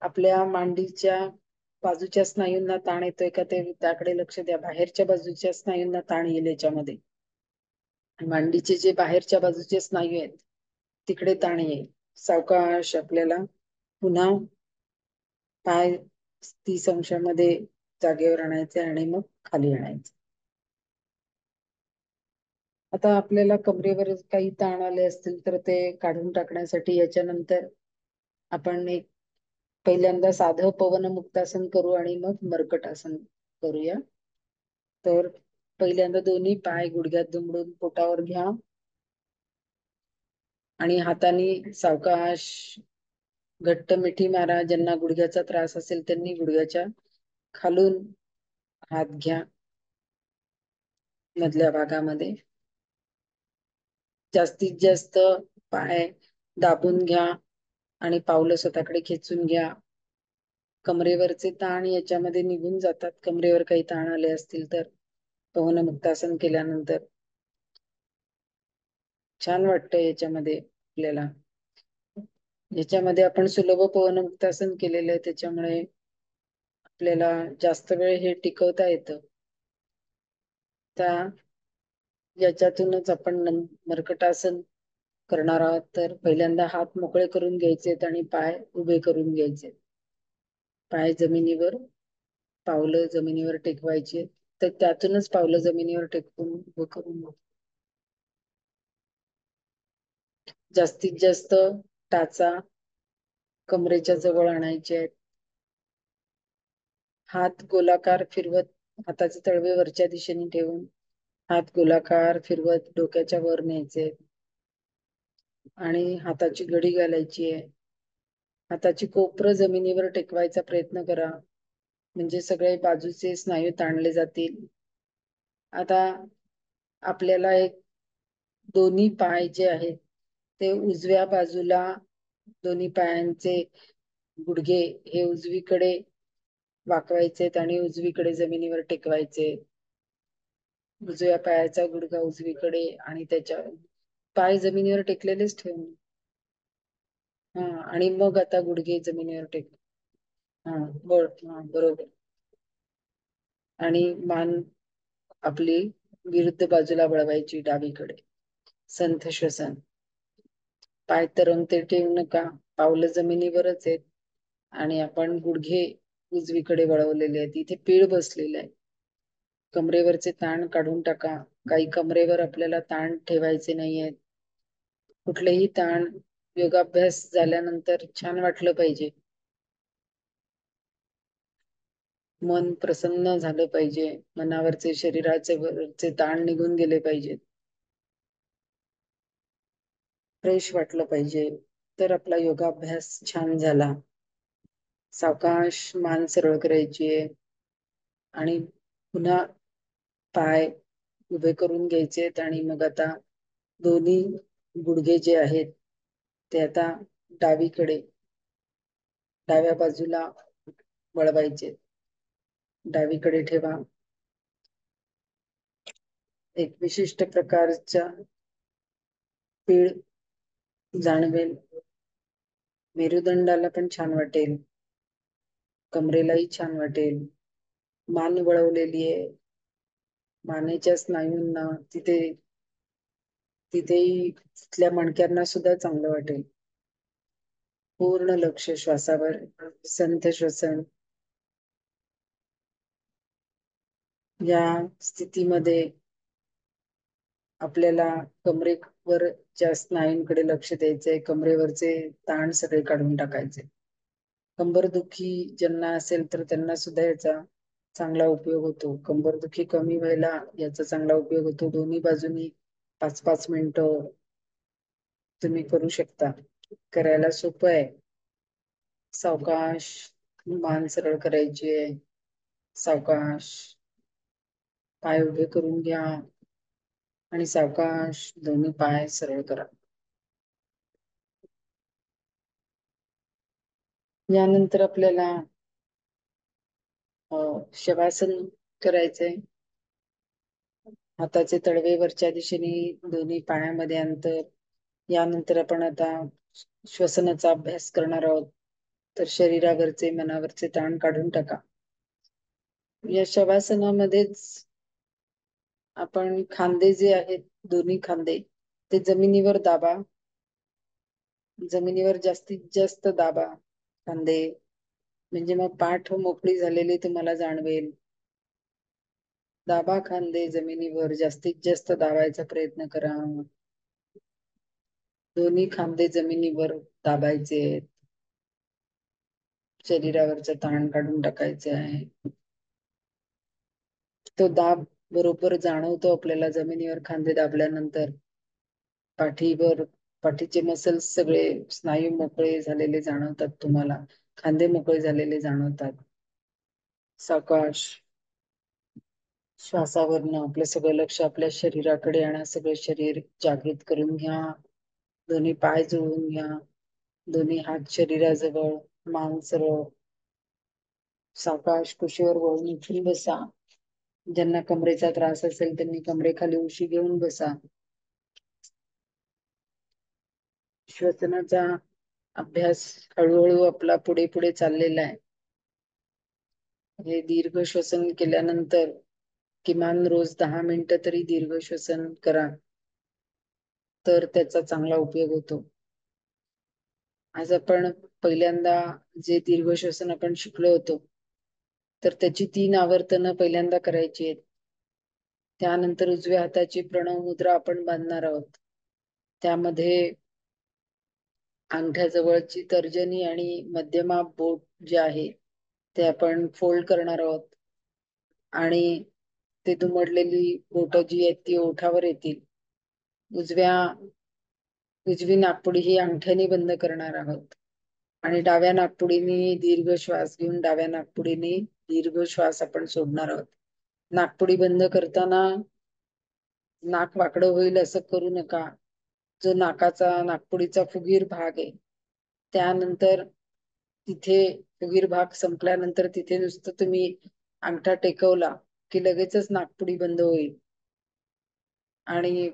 आपल्या मांडीच्या बाजूच्या स्नायूंना ताण येतोय का ते त्याकडे लक्ष द्या. बाहेरच्या बाजूच्या स्नायूंना ताण येईल याच्यामध्ये. मांडीचे जे बाहेरच्या बाजूचे स्नायू आहेत तिकडे ताण येईल. सावकाश आपल्याला पुन्हा पाय 30 अंशामध्ये जागेवर आणायचे आणि मग खाली आणायचे. आता आपल्याला कमरेवर काही ताण आले असतील तर ते काढून टाकण्यासाठी याच्यानंतर आपण एक पहिल्यांदा साधं पवन मुक्तासन करू आणि मग मर्कटासन करूया. तर पहिल्यांदा दोन्ही पाय गुडघ्यात दुमडून पोटावर घ्या आणि हाताने सावकाश घट्ट मिठी मारा. ज्यांना गुडघ्याचा त्रास असेल त्यांनी गुडघ्याच्या खालून हात घ्या मधल्या भागामध्ये. जास्तीत जास्त पाय दाबून घ्या आणि पावलं स्वतःकडे खेचून घ्या. कमरेवरचे ताण याच्यामध्ये निघून जातात. कमरेवर काही ताण आले असतील तर पवन मुक्तासन केल्यानंतर छान वाटतं याच्यामध्ये आपल्याला. याच्यामध्ये आपण सुलभ पवन मुक्तासन केलेलं आहे त्याच्यामुळे आपल्याला जास्त वेळ हे टिकवता येतं. त्या याच्यातूनच आपण मर्कटासन करणार आहोत. तर पहिल्यांदा हात मोकळे करून घ्यायचेत आणि पाय उभे करून घ्यायचे. पाय जमिनीवर, पावलं जमिनीवर टेकवायचे. तर त्यातूनच पावलं जमिनीवर टेकवून उभं करून जास्तीत जास्त टाचा कमरेच्या जवळ आणायचे आहेत. हात गोलाकार फिरवत हाताचे तळवे वरच्या दिशेने ठेवून हात गोलाकार फिरवत डोक्याच्या वर न्यायचे आणि हाताची घडी घालायची आहे. हाताची कोपरं जमिनीवर टेकवायचा प्रयत्न करा म्हणजे सगळे बाजूचे स्नायू ताणले जातील. आता आपल्याला एक दोन्ही पाय जे आहेत ते उजव्या बाजूला दोन्ही पायांचे गुडघे हे उजवीकडे वाकवायचे आणि उजवीकडे जमिनीवर टेकवायचे. उजव्या पायाचा गुडघा उजवीकडे आणि त्याच्या पाय जमिनीवर टेकलेलेच ठेवून आणि मग आता गुडघे जमिनीवर टेक. बरोबर. आणि मान आपली विरुद्ध बाजूला वळवायची डावीकडे. संथ श्वसन. पाय तरंगते ठेवू नका. पावलं जमिनीवरच आहेत आणि आपण गुडघे उजवीकडे वळवलेले आहेत. इथे पीळ बसलेला आहे. कमरेवरचे ताण काढून टाका. काही कमरेवर आपल्याला ताण ठेवायचे नाहीयेत. कुठलेही ताण योगाभ्यास झाल्यानंतर छान वाटलं पाहिजे. मन प्रसन्न झालं पाहिजे. मनावरचे शरीराचे ताण निघून गेले पाहिजेत. फ्रेश वाटलं पाहिजे तर आपला योगाभ्यास छान झाला. सावकाश मान सरळ करायची आहे आणि पुन्हा पाय उभे करून घ्यायचे आणि मग आता दोन्ही गुडघे जे आहेत ते आता डावीकडे डाव्या बाजूला वळवायचे. डावीकडे ठेवा. एक विशिष्ट प्रकारच्या पीळ जाणवेल. मेरुदंडाला पण छान वाटेल. कमरेलाही छान वाटेल. मान वळवलेली आहे. मानेच्या स्नायूंना तिथेही तिथल्या मणक्यांना सुद्धा चांगलं वाटेल. पूर्ण लक्ष श्वासावर. संथ श्वसन. या स्थितीमध्ये आपल्याला कमरेवरच्या स्नायूंकडे लक्ष द्यायचंय. कमरेवरचे ताण सगळे काढून टाकायचे. कंबरदुखी ज्यांना असेल तर त्यांना सुद्धा याचा चांगला उपयोग होतो. कंबरदुखी कमी व्हायला याचा चांगला उपयोग होतो. दोन्ही बाजूनी 5-5 मिनिटं तुम्ही करू शकता. करायला सोपं आहे. सावकाश मान सरळ करायची आहे. सावकाश पाय उभे करून घ्या आणि सावकाश दोन्ही पाय सरळ करा. यानंतर आपल्याला शवासन करायचंय. हाताचे तळवे वरच्या दिशेने, दोन्ही पायामध्ये अंतर. यानंतर आपण आता श्वसनाचा अभ्यास करणार आहोत. तर शरीरावरचे मनावरचे ताण काढून टाका. या शवासनामध्येच आपण खांदे जे आहेत, दोन्ही खांदे ते जमिनीवर दाबा. जमिनीवर जास्तीत जास्त दाबा खांदे, म्हणजे मग पाठ मोकळी झालेली तुम्हाला जाणवेल. दाबा खांदे जमिनीवर, जास्तीत जास्त दाबायचा प्रयत्न करा. दोन्ही खांदे जमिनीवर दाबायचे. शरीरावरचा ताण काढून टाकायचे आहे. तो दाब बरोबर जाणवतो आपल्याला जमिनीवर खांदे दाबल्यानंतर. पाठीचे मसल्स सगळे, स्नायू मोकळे झालेले जाणवतात तुम्हाला. खांदे मोकळे झालेले जाणवतात. सावकाश श्वासावरनं आपलं सगळं लक्ष आपल्या शरीराकडे आणा. सगळं शरीर जागृत करून घ्या. दोन्ही पाय जुळवून घ्या. दोन्ही हात शरीराजवळ, मान सरळ. सावकाश कुशीवर वळून उठून बसा. ज्यांना कमरेचा त्रास असेल त्यांनी कमरेखाली उशी घेऊन बसा. श्वसनाचा अभ्यास हळूहळू आपला पुढे पुढे चाललेला आहे. हे दीर्घ श्वसन केल्यानंतर किमान रोज 10 मिनिटं तरी दीर्घ श्वसन करा, तर त्याचा चांगला उपयोग होतो. आज आपण पहिल्यांदा जे दीर्घ श्वसन आपण शिकलो होतो, तर त्याची 3 आवर्तनं पहिल्यांदा करायची आहेत. त्यानंतर उजव्या हाताची प्रणव मुद्रा आपण बांधणार आहोत. त्यामध्ये अंगठ्याजवळची तर्जनी आणि मध्यमा बोट जे आहे ते आपण फोल्ड करणार आहोत आणि ते दुमडलेली बोट जी आहेत ती ओठावर येतील. उजवी नाकपुडी ही अंगठ्याने बंद करणार आहोत आणि डाव्या नाकपुडीने दीर्घ श्वास घेऊन डाव्या नाकपुडीने दीर्घ श्वास आपण सोडणार आहोत. नाकपुडी बंद करताना नाक वाकडं होईल असं करू नका. जो नाकपुडीचा फुगीर भाग आहे, त्यानंतर तिथे फुगीर भाग संपल्यानंतर तिथे नुसतं तुम्ही अंगठा टेकवला की लगेचच नाकपुडी बंद होईल आणि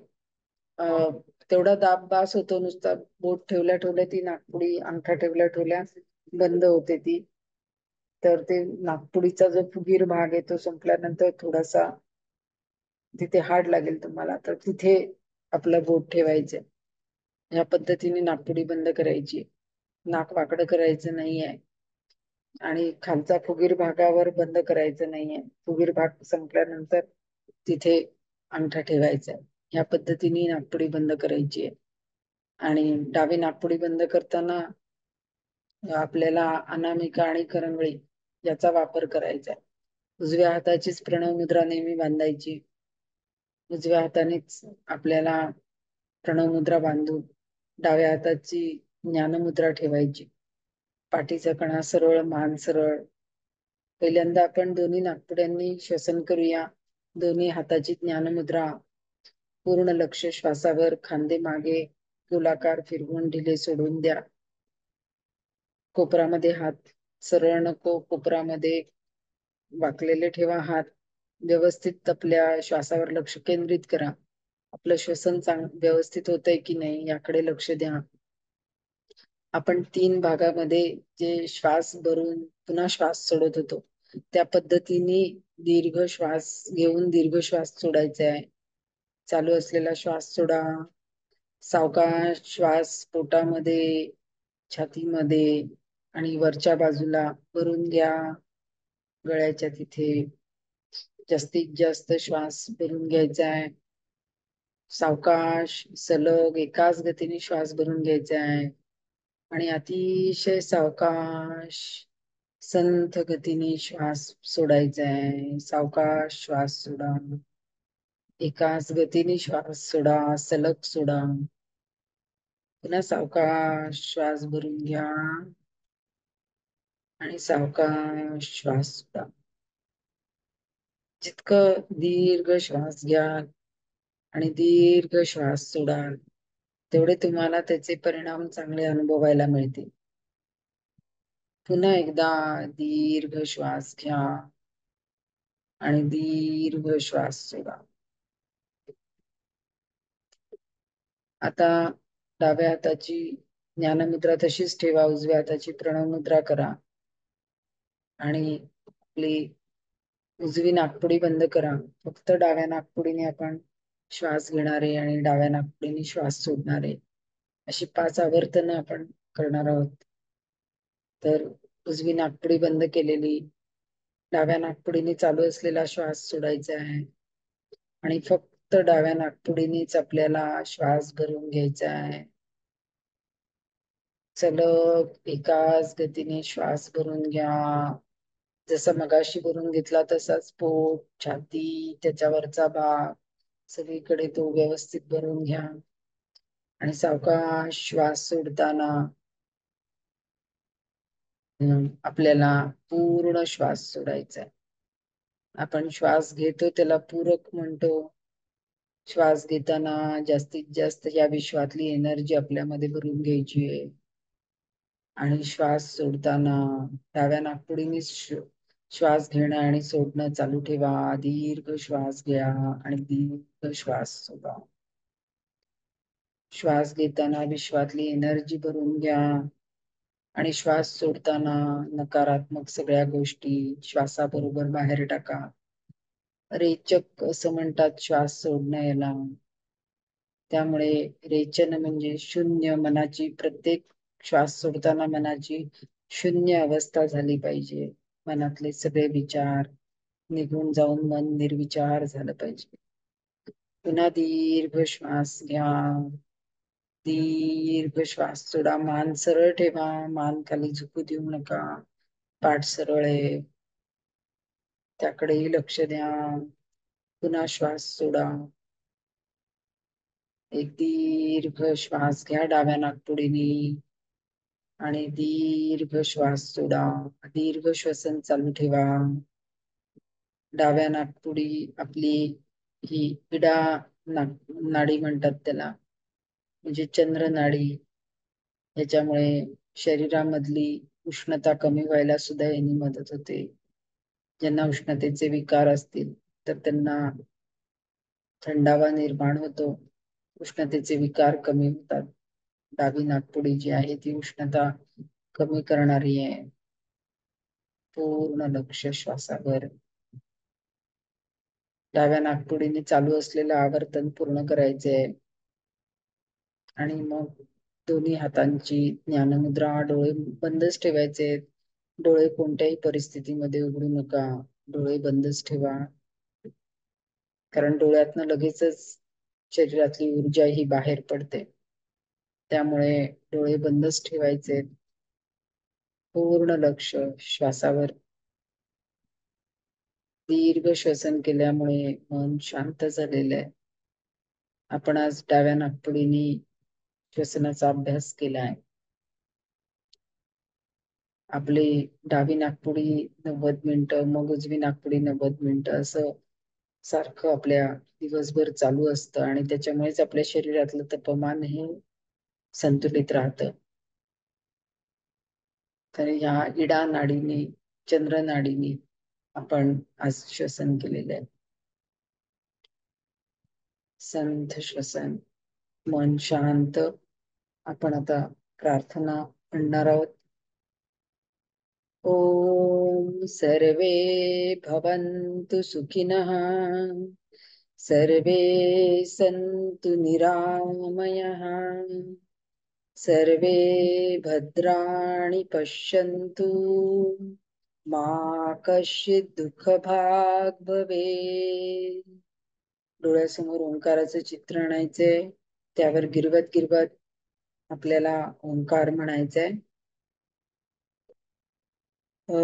तेवढा दाब बास होतो. नुसता बोट ठेवल्या ठेवल्या ती नाकपुडी, अंगठा ठेवल्या ठेवल्या बंद होते ती. तर ते नाकपुडीचा जो फुगीर भाग आहे तो संपल्यानंतर थोडासा तिथे हाड लागेल तुम्हाला, तर तिथे आपलं बोट ठेवायचं. या पद्धतीने नाकपुडी बंद करायची. नाक वाकडं करायचं नाहीये आणि खालचा फुगीर भागावर बंद करायचं नाहीये. फुगीर भाग संपल्यानंतर तिथे अंगठा ठेवायचा. या पद्धतीने नाकपुडी बंद करायची आहे. आणि डावी नाकपुडी बंद करताना आपल्याला अनामिका आणि करंगळी याचा वापर करायचा. उजव्या हाताचीच प्रणव मुद्रा नेहमी बांधायची. उजव्या हातानेच आपल्याला प्रणव मुद्रा बांधून डाव्या हाताची ज्ञानमुद्रा ठेवायची. पाठीचा कणा सरळ, मान सरळ. पहिल्यांदा आपण दोन्ही नाकपुड्यांनी श्वसन करूया. दोन्ही हाताची ज्ञानमुद्रा. पूर्ण लक्ष श्वासावर. खांदे मागे गोलाकार फिरवून ढिले सोडून द्या. कोपरामध्ये हात सरळ नको, कोपरामध्ये वाकलेले ठेवा हात. व्यवस्थित आपल्या श्वासावर लक्ष केंद्रित करा. आपलं श्वसन व्यवस्थित होतंय की नाही याकडे लक्ष द्या. आपण 3 भागामध्ये जे श्वास भरून पुन्हा श्वास सोडत होतो, त्या पद्धतीने दीर्घ श्वास घेऊन दीर्घ श्वास सोडायचा आहे. चालू असलेला श्वास सोडा. सावकाश श्वास पोटामध्ये, छातीमध्ये आणि वरच्या बाजूला भरून घ्या. गळ्याच्या तिथे जास्तीत जास्त श्वास भरून घ्यायचा आहे. सावकाश सलग एकाच गतीने श्वास भरून घ्यायचा आहे. आणि अतिशय सावकाश संथ गतीने श्वास सोडायचा आहे. सावकाश श्वास सोडा. एकाच गतीने श्वास सोडा, सलग सोडा. पुन्हा सावकाश श्वास भरून घ्या आणि सावकाश श्वास सोडा. जितकं दीर्घ श्वास घ्या आणि दीर्घ श्वास सोडाल तेवढे तुम्हाला त्याचे परिणाम चांगले अनुभवायला मिळतील. पुन्हा एकदा दीर्घ श्वास घ्या आणि दीर्घ श्वास सोडा. आता डाव्या हाताची ज्ञानमुद्रा तशीच ठेवा, उजव्या हाताची प्रणव मुद्रा करा आणि आपली उजवी नाकपुडी बंद करा. फक्त डाव्या नाकपुडीने आपण श्वास घेणारे आणि डाव्या नाकपुडीने श्वास सोडणारे अशी 5 आवर्तन आपण करणार आहोत. तर उजवी नाकपुडी बंद केलेली, डाव्या नाकपुडीने चालू असलेला श्वास सोडायचा आहे आणि फक्त डाव्या नाकपुडीनेच आपल्याला श्वास भरून घ्यायचा आहे. सलग एकाच गतीने श्वास भरून घ्या. जसा मगाशी भरून घेतला तसाच पोट, छाती, त्याच्यावरचा भाग सगळीकडे तो व्यवस्थित भरून घ्या आणि सावकाश श्वास सोडताना आपल्याला पूर्ण श्वास सोडायचा आहे. आपण श्वास घेतो त्याला पूरक म्हणतो. श्वास घेताना जास्तीत जास्त या विश्वातली एनर्जी आपल्यामध्ये भरून घ्यायची आहे आणि श्वास सोडताना डाव्या नाकपुडीने श्वास घेणं आणि सोडणं चालू ठेवा. दीर्घ श्वास घ्या आणि दीर्घ श्वास सोडा. श्वास घेताना विश्वातली एनर्जी भरून घ्या आणि श्वास सोडताना नकारात्मक सगळ्या गोष्टी श्वासाबरोबर बाहेर टाका. रेचक असं म्हणतात श्वास सोडणं याला. त्यामुळे रेचन म्हणजे शून्य. मनाची प्रत्येक श्वास सोडताना मनाची शून्य अवस्था झाली पाहिजे. मनातले सगळे विचार निघून जाऊन मन निर्विचार झालं पाहिजे. पुन्हा दीर्घ श्वास घ्या, दीर्घ श्वास सोडा. मान सरळ ठेवा, मान खाली झुकू देऊ नका. पाठ सरळ आहे त्याकडेही लक्ष द्या. पुन्हा श्वास सोडा. एक दीर्घ श्वास घ्या डाव्या नाकपुडीने आणि दीर्घ श्वास सोडा. दीर्घ श्वसन चालू ठेवा. डाव्या नाकपुडी आपली ही इडा नाडी म्हणतात त्याला, म्हणजे चंद्र नाडी. याच्यामुळे शरीरामधली उष्णता कमी व्हायला सुद्धा यांनी मदत होते. ज्यांना उष्णतेचे विकार असतील तर त्यांना थंडावा निर्माण होतो, उष्णतेचे विकार कमी होतात. डावी नाकपुडी जी आहे ती उष्णता कमी करणारी आहे. पूर्ण लक्ष श्वासावर. डाव्या नाकपुडीने चालू असलेलं आवर्तन पूर्ण करायचंय आणि मग दोन्ही हातांची ज्ञानमुद्रा, डोळे बंदच ठेवायचे. डोळे कोणत्याही परिस्थितीमध्ये उघडू नका, डोळे बंदच ठेवा. कारण डोळ्यातनं लगेचच शरीरातली ऊर्जा ही बाहेर पडते. त्यामुळे डोळे बंदच ठेवायचे. पूर्ण लक्ष श्वासावर. दीर्घ श्वसन केल्यामुळे मन शांत झालेलं आहे. आपण आज डाव्या नाकपुडीने श्वसनाचा अभ्यास केलाय. आपली डावी नाकपुडी 90 मिनिटं, मग उजवी नाकपुडी 90 मिनिटं असं सारखं आपल्या दिवसभर चालू असतं आणि त्याच्यामुळेच आपल्या शरीरातलं तापमान हे संतुलित राहतं. तर या इडा नाडीने, चंद्र नाडीने आपण आज श्वसन केलेलं आहे. संथ श्वसन, मन शांत. आपण आता प्रार्थना म्हणणार आहोत. ओम सर्वे भवन्तु सुखिनः, सर्वे सन्तु निरामयः, सर्वे भद्राणि पश्यन्तु, मा कश्चित् दुःखभाग् भवेत्. डोळ्यासमोर ओंकाराचं चित्र आणायचंय. त्यावर गिरवत गिरवत आपल्याला ओंकार म्हणायचंय. अ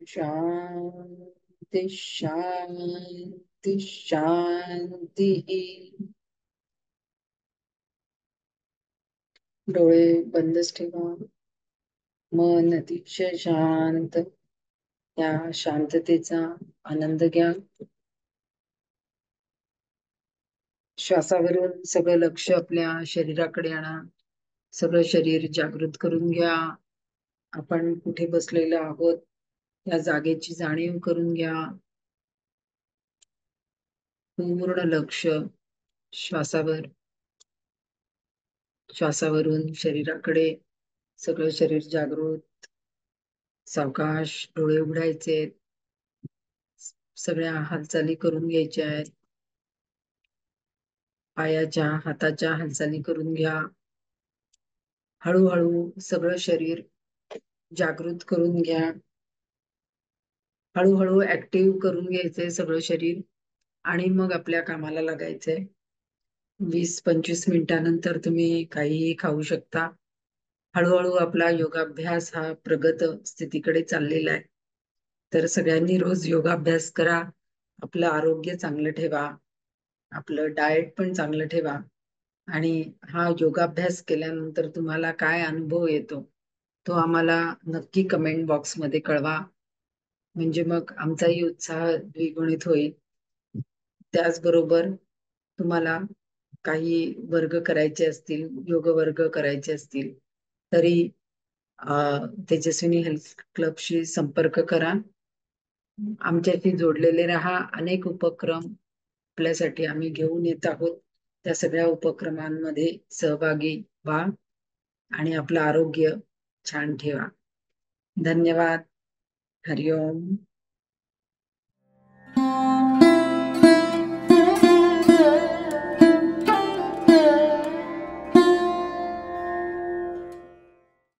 शांती शांती शांती. डोळे बंदच ठेवा. मन अतिशय शांत. या शांततेचा आनंद घ्या. श्वासावरून सगळं लक्ष आपल्या शरीराकडे आणा. सगळं शरीर जागृत करून घ्या. आपण कुठे बसलेलो आहोत या जागेची जाणीव करून घ्या. पूर्ण लक्ष श्वासावर. श्वासावरून शरीराकडे. सगळं शरीर जागृत. सावकाश डोळे उघडायचे. सगळ्या हालचाली करून घ्यायच्या आहेत. पायाच्या हाताच्या हालचाली करून घ्या. हळूहळू सगळं शरीर जागृत करून घ्या. हळूहळू ऍक्टिव्ह करून घ्यायचंय सगळं शरीर आणि मग आपल्या कामाला लागायचंय. 20-25 मिनिटानंतर तुम्ही काहीही खाऊ शकता. हळूहळू आपला योगाभ्यास हा प्रगत स्थितीकडे चाललेला आहे. तर सगळ्यांनी रोज योगाभ्यास करा. आपलं आरोग्य चांगलं ठेवा. आपलं डाएट पण चांगलं ठेवा. आणि हा योगाभ्यास केल्यानंतर तुम्हाला काय अनुभव येतो तो आम्हाला नक्की कमेंट बॉक्समध्ये कळवा. म्हणजे मग आमचाही उत्साह द्विगुणित होईल. त्याचबरोबर तुम्हाला काही वर्ग करायचे असतील, योग वर्ग करायचे असतील तरी तेजस्विनी हेल्थ क्लबशी संपर्क करा. आमच्याशी जोडलेले राहा. अनेक उपक्रम आपल्यासाठी आम्ही घेऊन येत आहोत. त्या सगळ्या उपक्रमांमध्ये सहभागी व्हा आणि आपलं आरोग्य छान ठेवा. धन्यवाद. हरिओम.